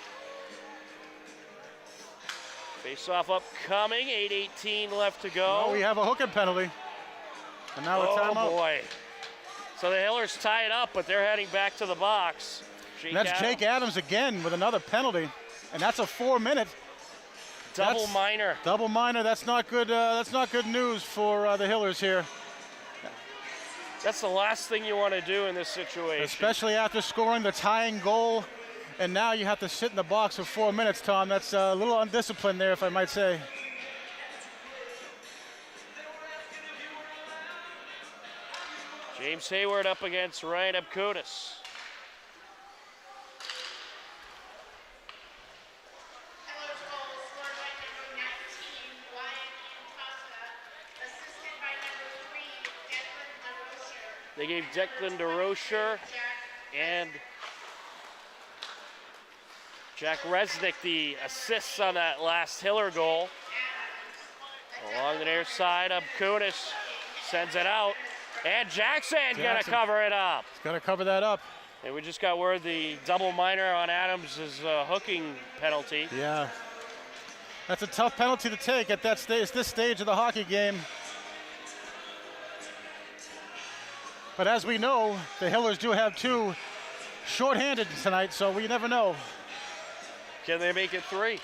Face-off upcoming, 8:18 left to go. Oh, we have a hooking penalty. And now a timeout. Oh, boy. So the Hillers tie it up, but they're heading back to the box. Jake Adams again with another penalty, and that's a 4-minute. Double minor. Double minor. That's not good. That's not good news for the Hillers here. That's the last thing you want to do in this situation. Especially after scoring the tying goal, and now you have to sit in the box for 4 minutes, Tom. That's a little undisciplined there, if I might say. James Hayward up against Ryan Abkunis. They gave Declan DeRocher and Jack Resnick the assists on that last Hiller goal. Along the near side, Abkunis sends it out. And Jackson gonna cover it up. He's gotta cover that up. And we just got word the double minor on Adams is a hooking penalty. Yeah. That's a tough penalty to take at that stage, this stage of the hockey game. But as we know, the Hillers do have two shorthanded tonight, so we never know. Can they make it 3?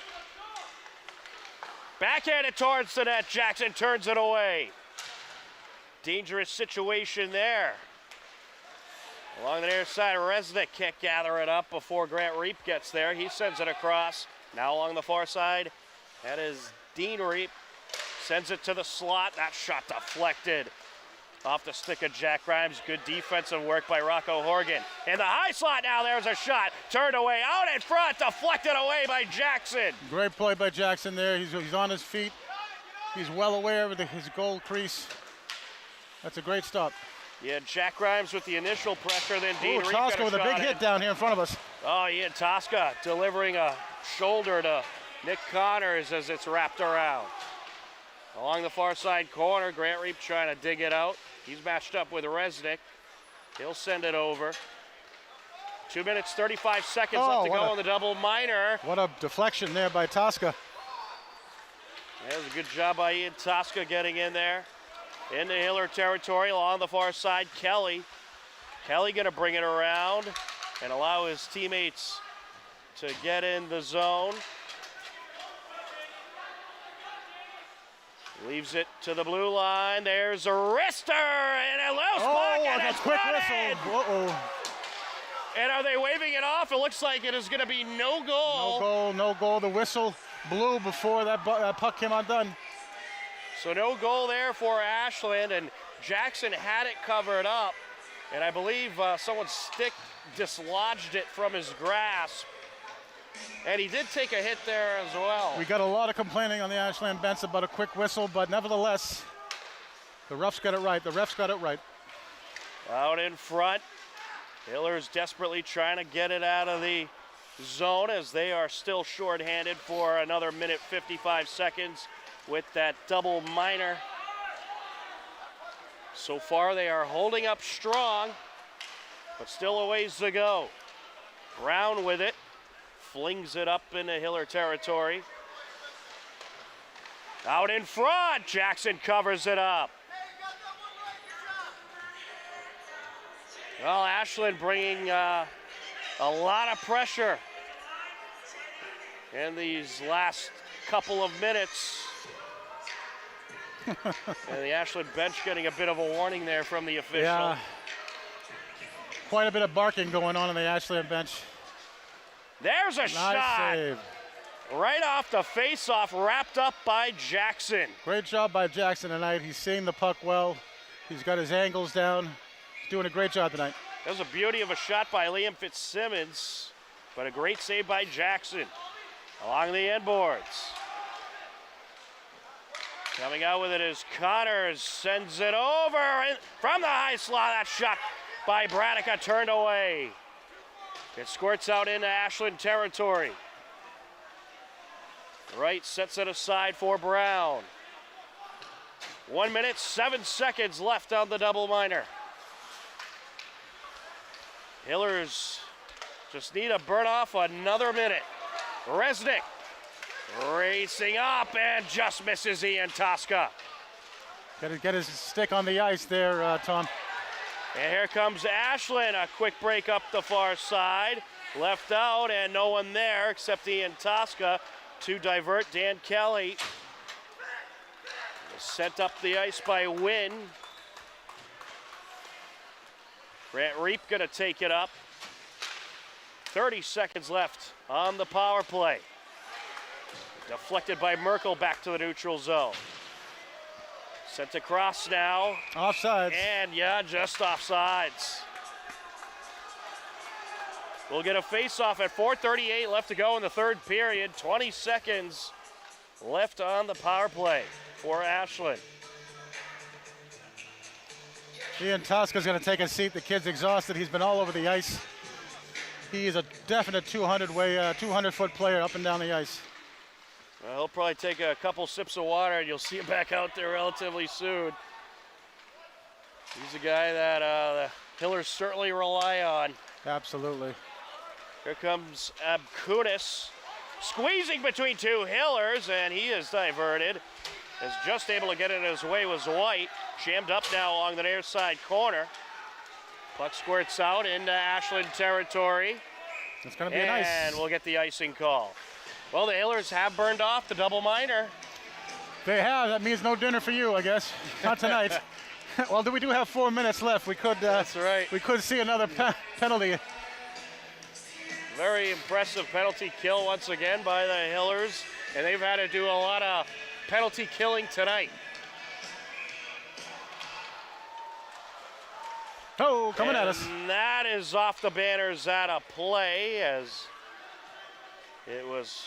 Backhanded towards the net. Jackson turns it away. Dangerous situation there. Along the near side, Resnick can't gather it up before Grant Reap gets there. He sends it across. Now along the far side, that is Dean Reap. Sends it to the slot. That shot deflected off the stick of Jack Grimes. Good defensive work by Rocco Horgan. In the high slot now, there's a shot. Turned away, out in front, deflected away by Jackson. Great play by Jackson there. He's on his feet. He's well aware of his goal crease. That's a great stop. Yeah, Jack Grimes with the initial pressure, then Dean Reap. Tosca with a big hit down here in front of us. Oh, yeah, Tosca delivering a shoulder to Nick Connors as it's wrapped around. Along the far side corner, Grant Reap trying to dig it out. He's matched up with Resnick. He'll send it over. 2 minutes, 35 seconds left to go on the double minor. What a deflection there by Tosca. That was a good job by Ian Tosca getting in there. Into Hiller territory along the far side, Kelly. Kelly gonna bring it around and allow his teammates to get in the zone. Leaves it to the blue line. There's a wrister and a loose puck, and it's quick batted. whistle. Uh-oh. And are they waving it off? It looks like it is going to be no goal. No goal, no goal. The whistle blew before that puck came undone. So no goal there for Ashland, and Jackson had it covered up. And I believe someone's stick dislodged it from his grasp. And he did take a hit there as well. We got a lot of complaining on the Ashland bench about a quick whistle, but nevertheless, the refs got it right. The refs got it right. Out in front, Hillers desperately trying to get it out of the zone as they are still shorthanded for another minute 55 seconds with that double minor. So far they are holding up strong, but still a ways to go. Brown with it. Flings it up into Hiller territory. Out in front, Jackson covers it up. Well, Ashland bringing a lot of pressure in these last couple of minutes. And the Ashland bench getting a bit of a warning there from the official. Yeah. Quite a bit of barking going on the Ashland bench. There's a shot. Save. Right off the face-off, wrapped up by Jackson. Great job by Jackson tonight. He's seeing the puck well. He's got his angles down. He's doing a great job tonight. That was a beauty of a shot by Liam Fitzsimmons, but a great save by Jackson along the end boards. Coming out with it is Connors, sends it over from the high slot. That shot by Bradica turned away. It squirts out into Ashland territory. Wright sets it aside for Brown. 1 minute, 7 seconds left on the double minor. Hillers just need to burn off another minute. Resnick racing up and just misses Ian Tosca. Got to get his stick on the ice there, Tom. And here comes Ashland, a quick break up the far side. Left out and no one there except Ian Tosca to divert. Dan Kelly sent up the ice by Wynn. Grant Reap gonna take it up. 30 seconds left on the power play. Deflected by Merkel back to the neutral zone. Sent across now. Offsides. And yeah, just offsides. We'll get a face-off at 4:38 left to go in the third period. 20 seconds left on the power play for Ashland. Ian Tosca's going to take a seat. The kid's exhausted. He's been all over the ice. He is a definite 200-foot player up and down the ice. Well, he'll probably take a couple sips of water and you'll see him back out there relatively soon. He's a guy that the Hillers certainly rely on. Absolutely. Here comes Abkunis, squeezing between two Hillers, and he is diverted. Is just able to get in his way was White. Jammed up now along the near side corner. Puck squirts out into Ashland territory. It's going to be nice. And we'll get the icing call. Well, the Hillers have burned off the double minor. They have. That means no dinner for you, I guess. Not tonight. Well, we do have 4 minutes left. We could. That's right. We could see another penalty. Very impressive penalty kill once again by the Hillers, and they've had to do a lot of penalty killing tonight. Oh, coming at us. And that is off the banners out of play as it was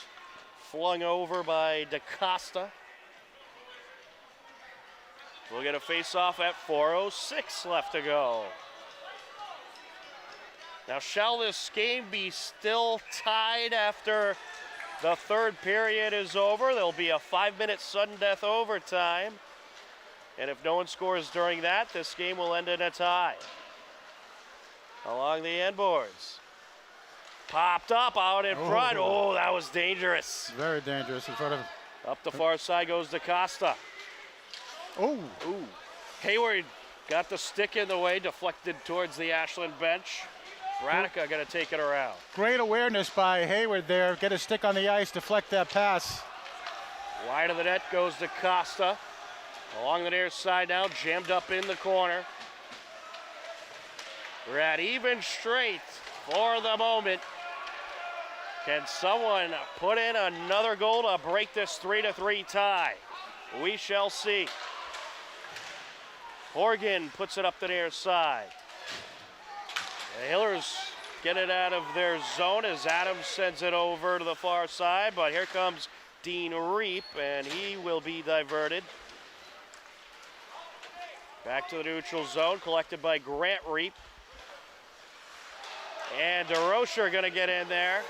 flung over by DaCosta. We'll get a face-off at 4:06 left to go. Now, shall this game be still tied after the third period is over? There'll be a 5-minute sudden death overtime. And if no one scores during that, this game will end in a tie. Along the end boards. Popped up out in front. Oh, that was dangerous. Very dangerous in front of him. Up the far side goes DaCosta. Oh. Ooh. Hayward got the stick in the way, deflected towards the Ashland bench. Bradica gonna take it around. Great awareness by Hayward there. Get his stick on the ice, deflect that pass. Wide of the net goes DaCosta. Along the near side now, jammed up in the corner. We're at even strength for the moment. Can someone put in another goal to break this 3-3 tie? We shall see. Horgan puts it up the near side. The Hillers get it out of their zone as Adams sends it over to the far side, but here comes Dean Reap, and he will be diverted. Back to the neutral zone, collected by Grant Reap. And DeRocher gonna get in there.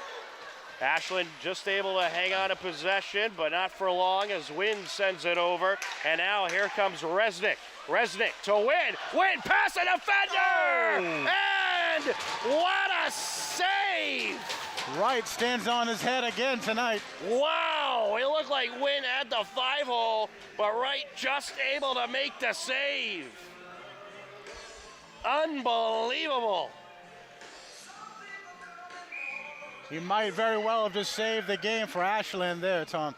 Ashland just able to hang on to possession, but not for long as Wynn sends it over. And now here comes Resnick. Resnick to Wynn. Wynn past the defender! And what a save! Wright stands on his head again tonight. Wow, it looked like Wynn had the 5-hole, but Wright just able to make the save. Unbelievable. He might very well have just saved the game for Ashland there, Tom.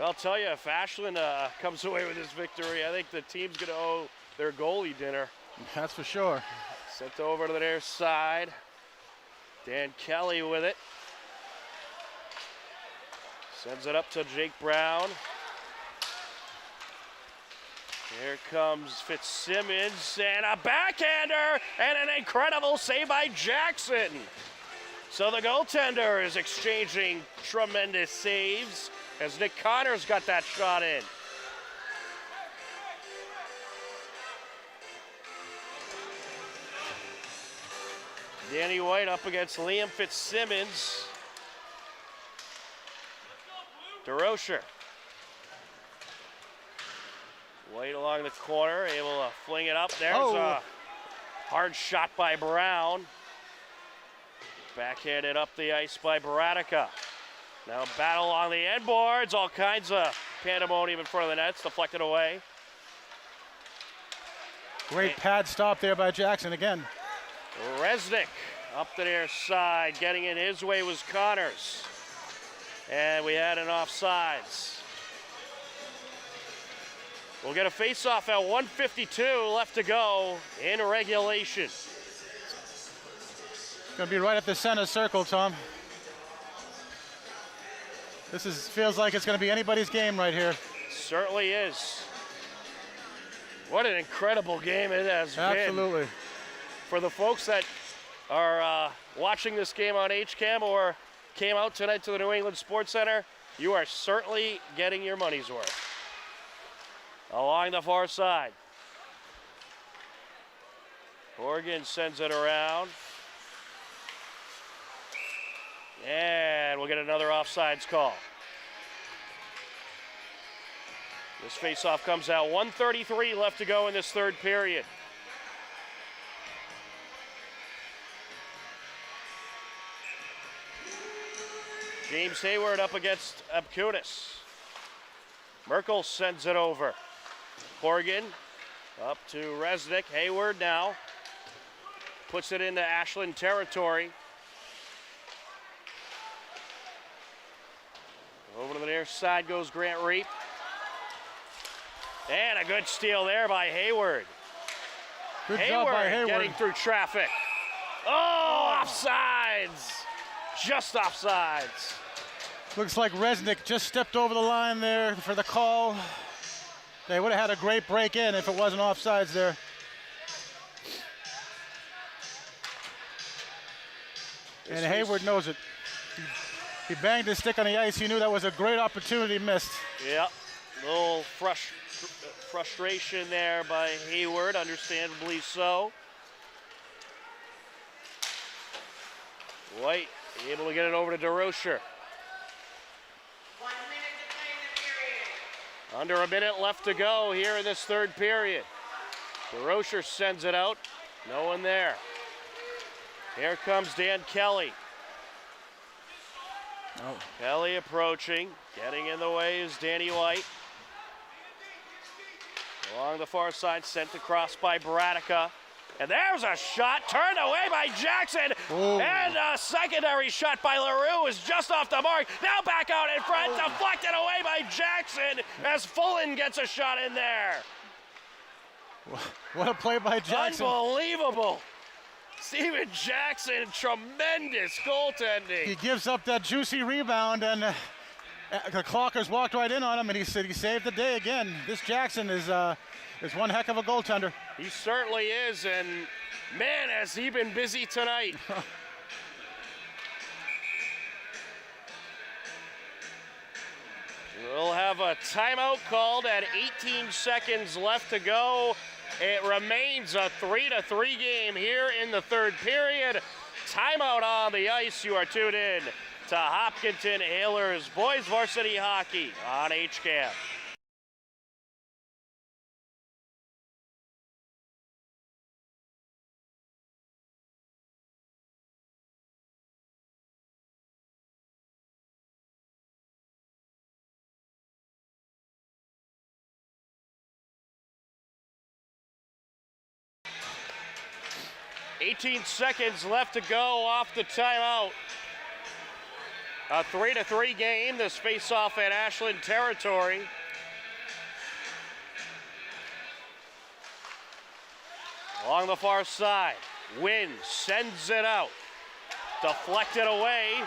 I'll tell you, if Ashland comes away with this victory, I think the team's going to owe their goalie dinner. That's for sure. Sent over to the near side. Dan Kelly with it. Sends it up to Jake Brown. Here comes Fitzsimmons and a backhander and an incredible save by Jackson. So the goaltender is exchanging tremendous saves as Nick Connors got that shot in. Danny White up against Liam Fitzsimmons. DeRocher. White along the corner, able to fling it up. There's a hard shot by Brown. Backhanded up the ice by Baradica. Now battle on the end boards, all kinds of pandemonium in front of the nets, deflected away. Great pad stop there by Jackson again. Resnick up the near side, getting in his way was Connors. And we had an offsides. We'll get a face-off at 1:52 left to go in regulation. Gonna be right at the center circle, Tom. Feels like it's gonna be anybody's game right here. Certainly is. What an incredible game it has been. Absolutely. For the folks that are watching this game on HCAM or came out tonight to the New England Sports Center, you are certainly getting your money's worth. Along the far side. Oregon sends it around. And we'll get another offsides call. This faceoff comes out 1:33 left to go in this third period. James Hayward up against Abkunis. Merkel sends it over. Horgan up to Resnick. Hayward now puts it into Ashland territory. Over to the near side goes Grant Reap. And a good steal there by Hayward. Good job by Hayward. Getting through traffic. Oh, offsides. Just offsides. Looks like Resnick just stepped over the line there for the call. They would have had a great break in if it wasn't offsides there. And Hayward knows it. He banged his stick on the ice. He knew that was a great opportunity missed. Yeah, a little frustration there by Hayward, understandably so. White able to get it over to DeRocher. 1 minute to play in the period. Under a minute left to go here in this third period. DeRocher sends it out. No one there. Here comes Dan Kelly. Oh. Kelly approaching. Getting in the way is Danny White. Along the far side, sent across by Baradica. And there's a shot turned away by Jackson. Ooh. And a secondary shot by LaRue is just off the mark. Now back out in front, deflected away by Jackson as Fullen gets a shot in there. What a play by Jackson. Unbelievable. Steven Jackson, tremendous goaltending. He gives up that juicy rebound, and the Clockers walked right in on him, and he said he saved the day again. This Jackson is one heck of a goaltender. He certainly is, and man, has he been busy tonight. We'll have a timeout called at 18 seconds left to go. It remains a 3-3 game here in the third period. Timeout on the ice. You are tuned in to Hopkinton Hillers Boys Varsity Hockey on HCAM. .18 seconds left to go off the timeout. A 3-3 game. This face-off at Ashland territory. Along the far side, Wynn sends it out. Deflected away.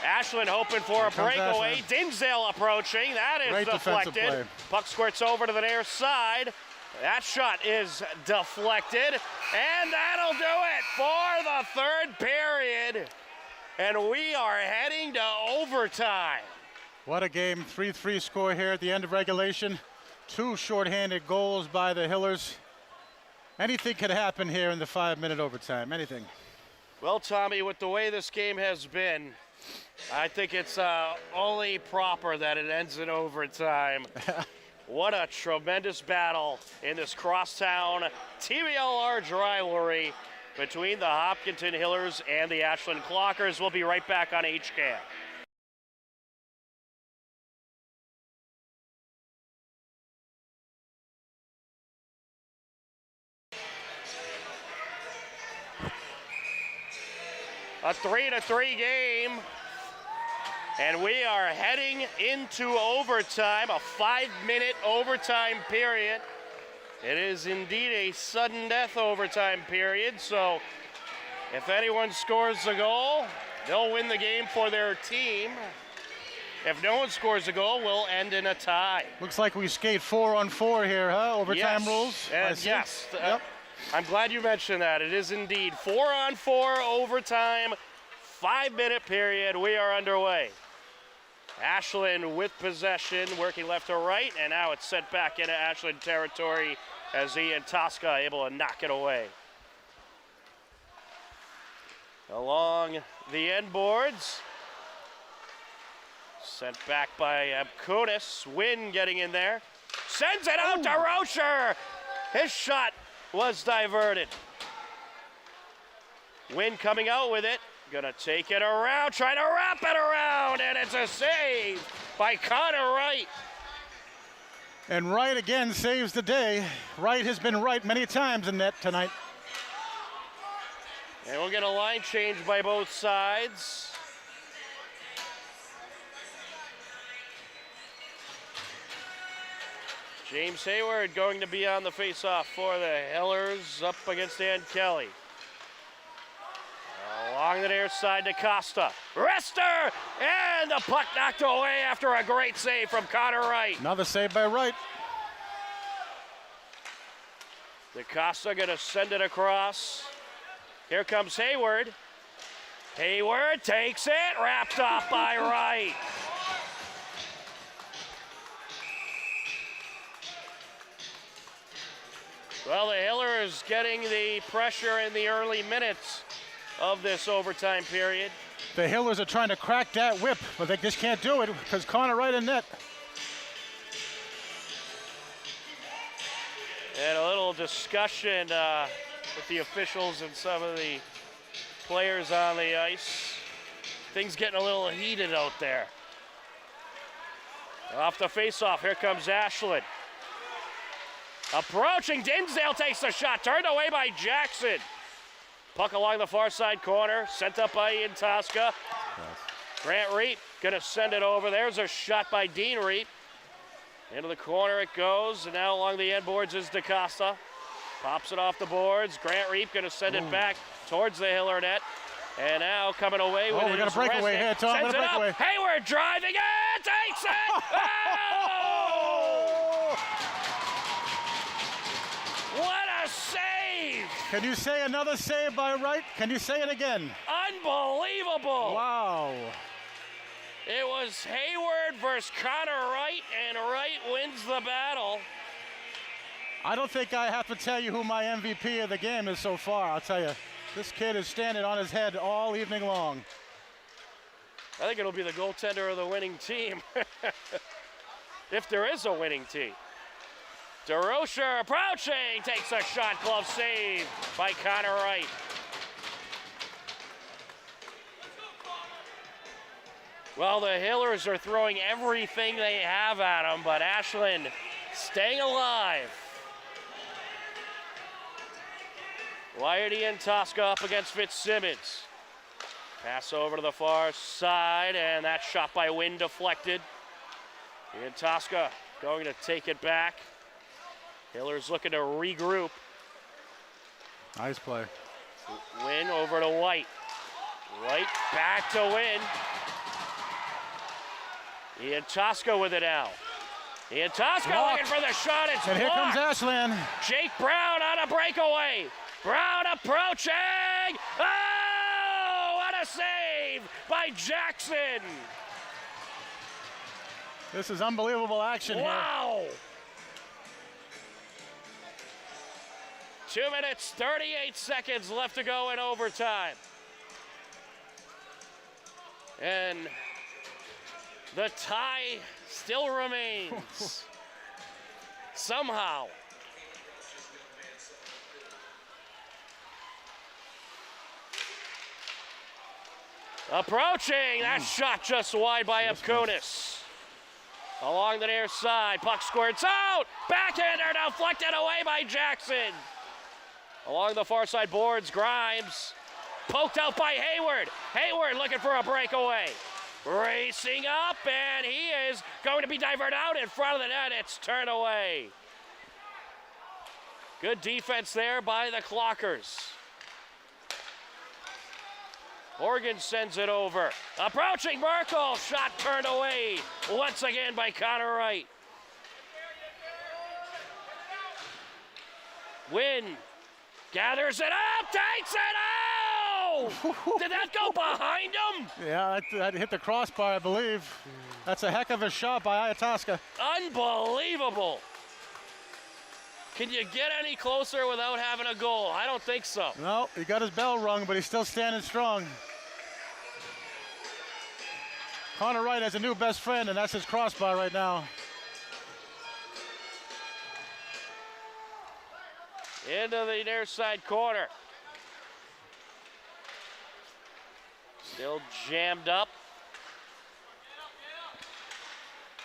Ashland hoping for a breakaway. Ashland. Dinsdale approaching. That is Great defensive deflected. play. Puck squirts over to the near side. That shot is deflected, and that'll do it for the third period. And we are heading to overtime. What a game, 3-3 score here at the end of regulation. 2 shorthanded goals by the Hillers. Anything could happen here in the 5-minute overtime, anything. Well, Tommy, with the way this game has been, I think it's only proper that it ends in overtime. What a tremendous battle in this crosstown TBL large rivalry between the Hopkinton Hillers and the Ashland Clockers. We'll be right back on HCAM. A 3-3 game, and we are heading into overtime, a 5-minute overtime period. It is indeed a sudden death overtime period, so if anyone scores a goal, they'll win the game for their team. If no one scores a goal, we'll end in a tie. Looks like we skate 4-on-4 here, huh? Overtime Yes, rules? and yes. Yep. I'm glad you mentioned that. It is indeed 4-on-4 overtime, 5-minute period. We are underway. Ashland with possession, working left to right, and now it's sent back into Ashland territory as Ian Tosca able to knock it away. Along the end boards, sent back by Abkonis. Wynn getting in there, sends it out to Rocher. His shot was diverted. Wynn coming out with it. Gonna take it around, try to wrap it around, and it's a save by Connor Wright. And Wright again saves the day. Wright has been right many times in net tonight. And we'll get a line change by both sides. James Hayward going to be on the faceoff for the Hillers up against Dan Kelly. Along the near side to Costa. Rester! And the puck knocked away after a great save from Connor Wright. Another save by Wright. DeCosta gonna send it across. Here comes Hayward. Hayward takes it, wrapped off by Wright. Well, the Hillers getting the pressure in the early minutes of this overtime period. The Hillers are trying to crack that whip, but they just can't do it because Connor Wright in net. And a little discussion with the officials and some of the players on the ice. Things getting a little heated out there. Off the faceoff, here comes Ashland. Approaching, Dinsdale takes the shot, turned away by Jackson. Puck along the far side corner, sent up by Ian Tosca. Grant Reap gonna send it over. There's a shot by Dean Reap. Into the corner it goes, and now along the end boards is DeCosta. Pops it off the boards. Grant Reap gonna send it back towards the Hiller net. And now coming away with it. We got a breakaway here, Tom. Sends it up. Hayward driving it, takes it. Oh! What a save! Can you say another save by Wright? Can you say it again? Unbelievable! Wow. It was Hayward versus Connor Wright, and Wright wins the battle. I don't think I have to tell you who my MVP of the game is so far. I'll tell you, this kid is standing on his head all evening long. I think it'll be the goaltender of the winning team, if there is a winning team. DeRocher approaching, takes a shot, glove save by Connor Wright. Well, the Hillers are throwing everything they have at them, but Ashland staying alive. Flaherty and Tosca up against Fitzsimmons. Pass over to the far side, and that shot by Wynn deflected. And Tosca going to take it back. Hillers looking to regroup. Nice play. Wynn over to White. White back to Wynn. Ian Tosca with it now. Ian Tosca looking for the shot. It's and here blocked. comes Ashland. Jake Brown on a breakaway. Brown approaching. Oh, what a save by Jackson. This is unbelievable action here. Wow! 2 minutes, 38 seconds left to go in overtime. And the tie still remains. Somehow. Approaching, that shot just wide by Epkonis. Along the near side, puck squirts out. Backhander deflected away by Jackson. Along the far side boards, Grimes. Poked out by Hayward. Hayward looking for a breakaway. Racing up, and he is going to be diverted out in front of the net. It's turned away. Good defense there by the Clockers. Morgan sends it over. Approaching Merkel. Shot turned away once again by Connor Wright. Wynn gathers it up, takes it out! Did that go behind him? Yeah, that hit the crossbar, I believe. That's a heck of a shot by Iataska. Unbelievable. Can you get any closer without having a goal? I don't think so. No, he got his bell rung, but he's still standing strong. Connor Wright has a new best friend, and that's his crossbar right now. Into the near side corner. Still jammed up.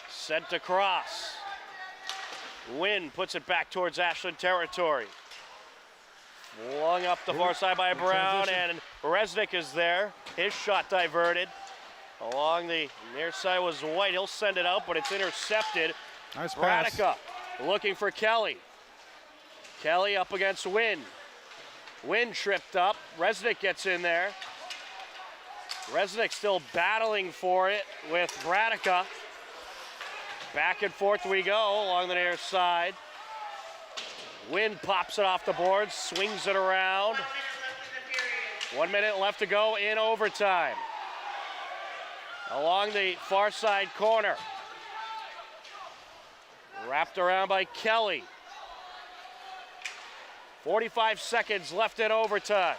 Sent across. Wynn puts it back towards Ashland territory. Flung up the far side by Brown, and Resnick is there. His shot diverted. Along the near side was White. He'll send it out, but it's intercepted. Nice pass. Bradica looking for Kelly. Kelly up against Wynn. Wynn tripped up. Resnick gets in there. Resnick still battling for it with Bradica. Back and forth we go along the near side. Wynn pops it off the board, swings it around. 1 minute left to go in overtime. Along the far side corner. Wrapped around by Kelly. 45 seconds left in overtime.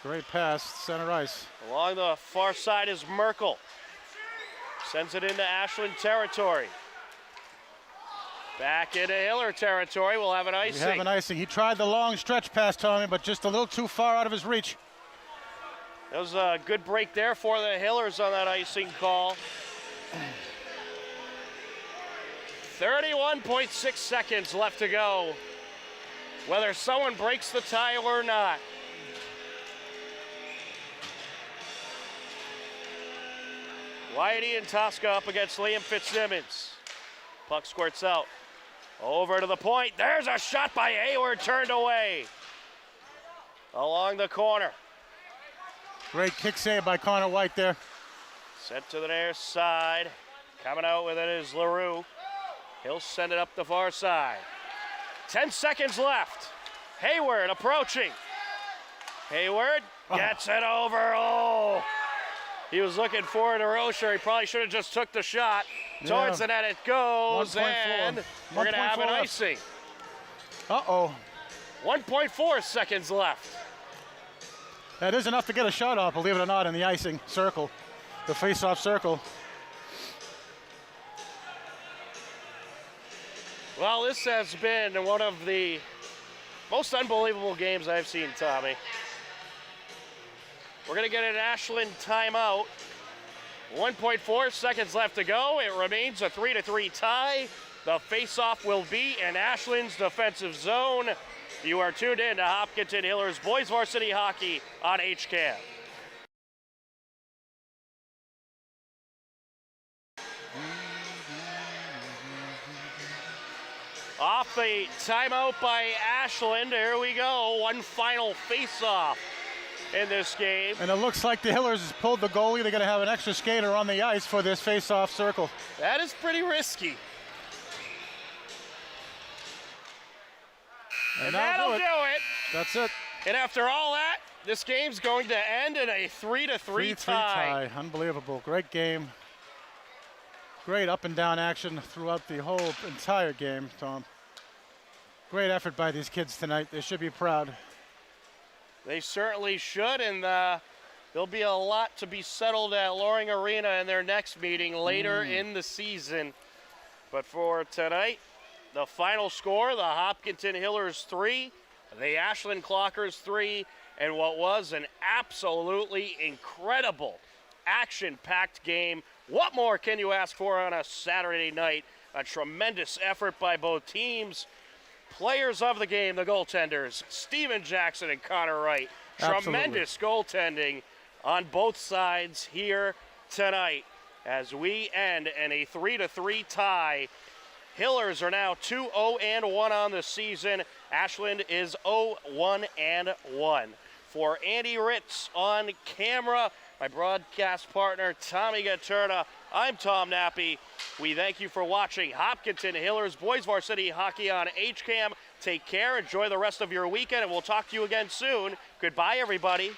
Great pass, center ice. Along the far side is Merkel. Sends it into Ashland territory. Back into Hiller territory. We'll have an icing. We have an icing. He tried the long stretch pass, Tommy, but just a little too far out of his reach. That was a good break there for the Hillers on that icing call. 31.6 seconds left to go. Whether someone breaks the tie or not. Whitey and Tosca up against Liam Fitzsimmons. Puck squirts out. Over to the point. There's a shot by Hayward, turned away. Along the corner. Great kick save by Connor White there. Sent to the near side. Coming out with it is LaRue. He'll send it up the far side. 10 seconds left. Hayward approaching. Hayward gets it over. Oh! He was looking for it, Rocher. He probably should have just took the shot. Towards the net it goes, 1.4. and we're going to have an 1.4 left. icing. Uh-oh. 1.4 seconds left. That is enough to get a shot off, believe it or not, in the icing circle, the face-off circle. Well, this has been one of the most unbelievable games I've seen, Tommy. We're going to get an Ashland timeout. 1.4 seconds left to go. It remains a 3-3 tie. The face-off will be in Ashland's defensive zone. You are tuned in to Hopkinton Hillers Boys Varsity Hockey on HCAM. Off the timeout by Ashland. Here we go. One final face-off in this game. And it looks like the Hillers has pulled the goalie. They're going to have an extra skater on the ice for this face-off circle. That is pretty risky. And that'll do it. That's it. And after all that, this game's going to end in a 3-3 tie. Unbelievable. Great game. Great up and down action throughout the whole entire game, Tom. Great effort by these kids tonight. They should be proud. They certainly should, and there'll be a lot to be settled at Loring Arena in their next meeting later in the season. But for tonight, the final score, the Hopkinton Hillers 3, the Ashland Clockers 3, and what was an absolutely incredible, action-packed game. What more can you ask for on a Saturday night? A tremendous effort by both teams. Players of the game, the goaltenders, Steven Jackson and Connor Wright. Absolutely. Tremendous goaltending on both sides here tonight as we end in a 3-3 tie. Hillers are now 2-0-1 on the season. Ashland is 0-1-1. For Andy Ritz on camera, my broadcast partner Tommy Gaterna, I'm Tom Nappy. We thank you for watching Hopkinton Hillers Boys Varsity Hockey on HCAM. Take care, enjoy the rest of your weekend, and we'll talk to you again soon. Goodbye, everybody.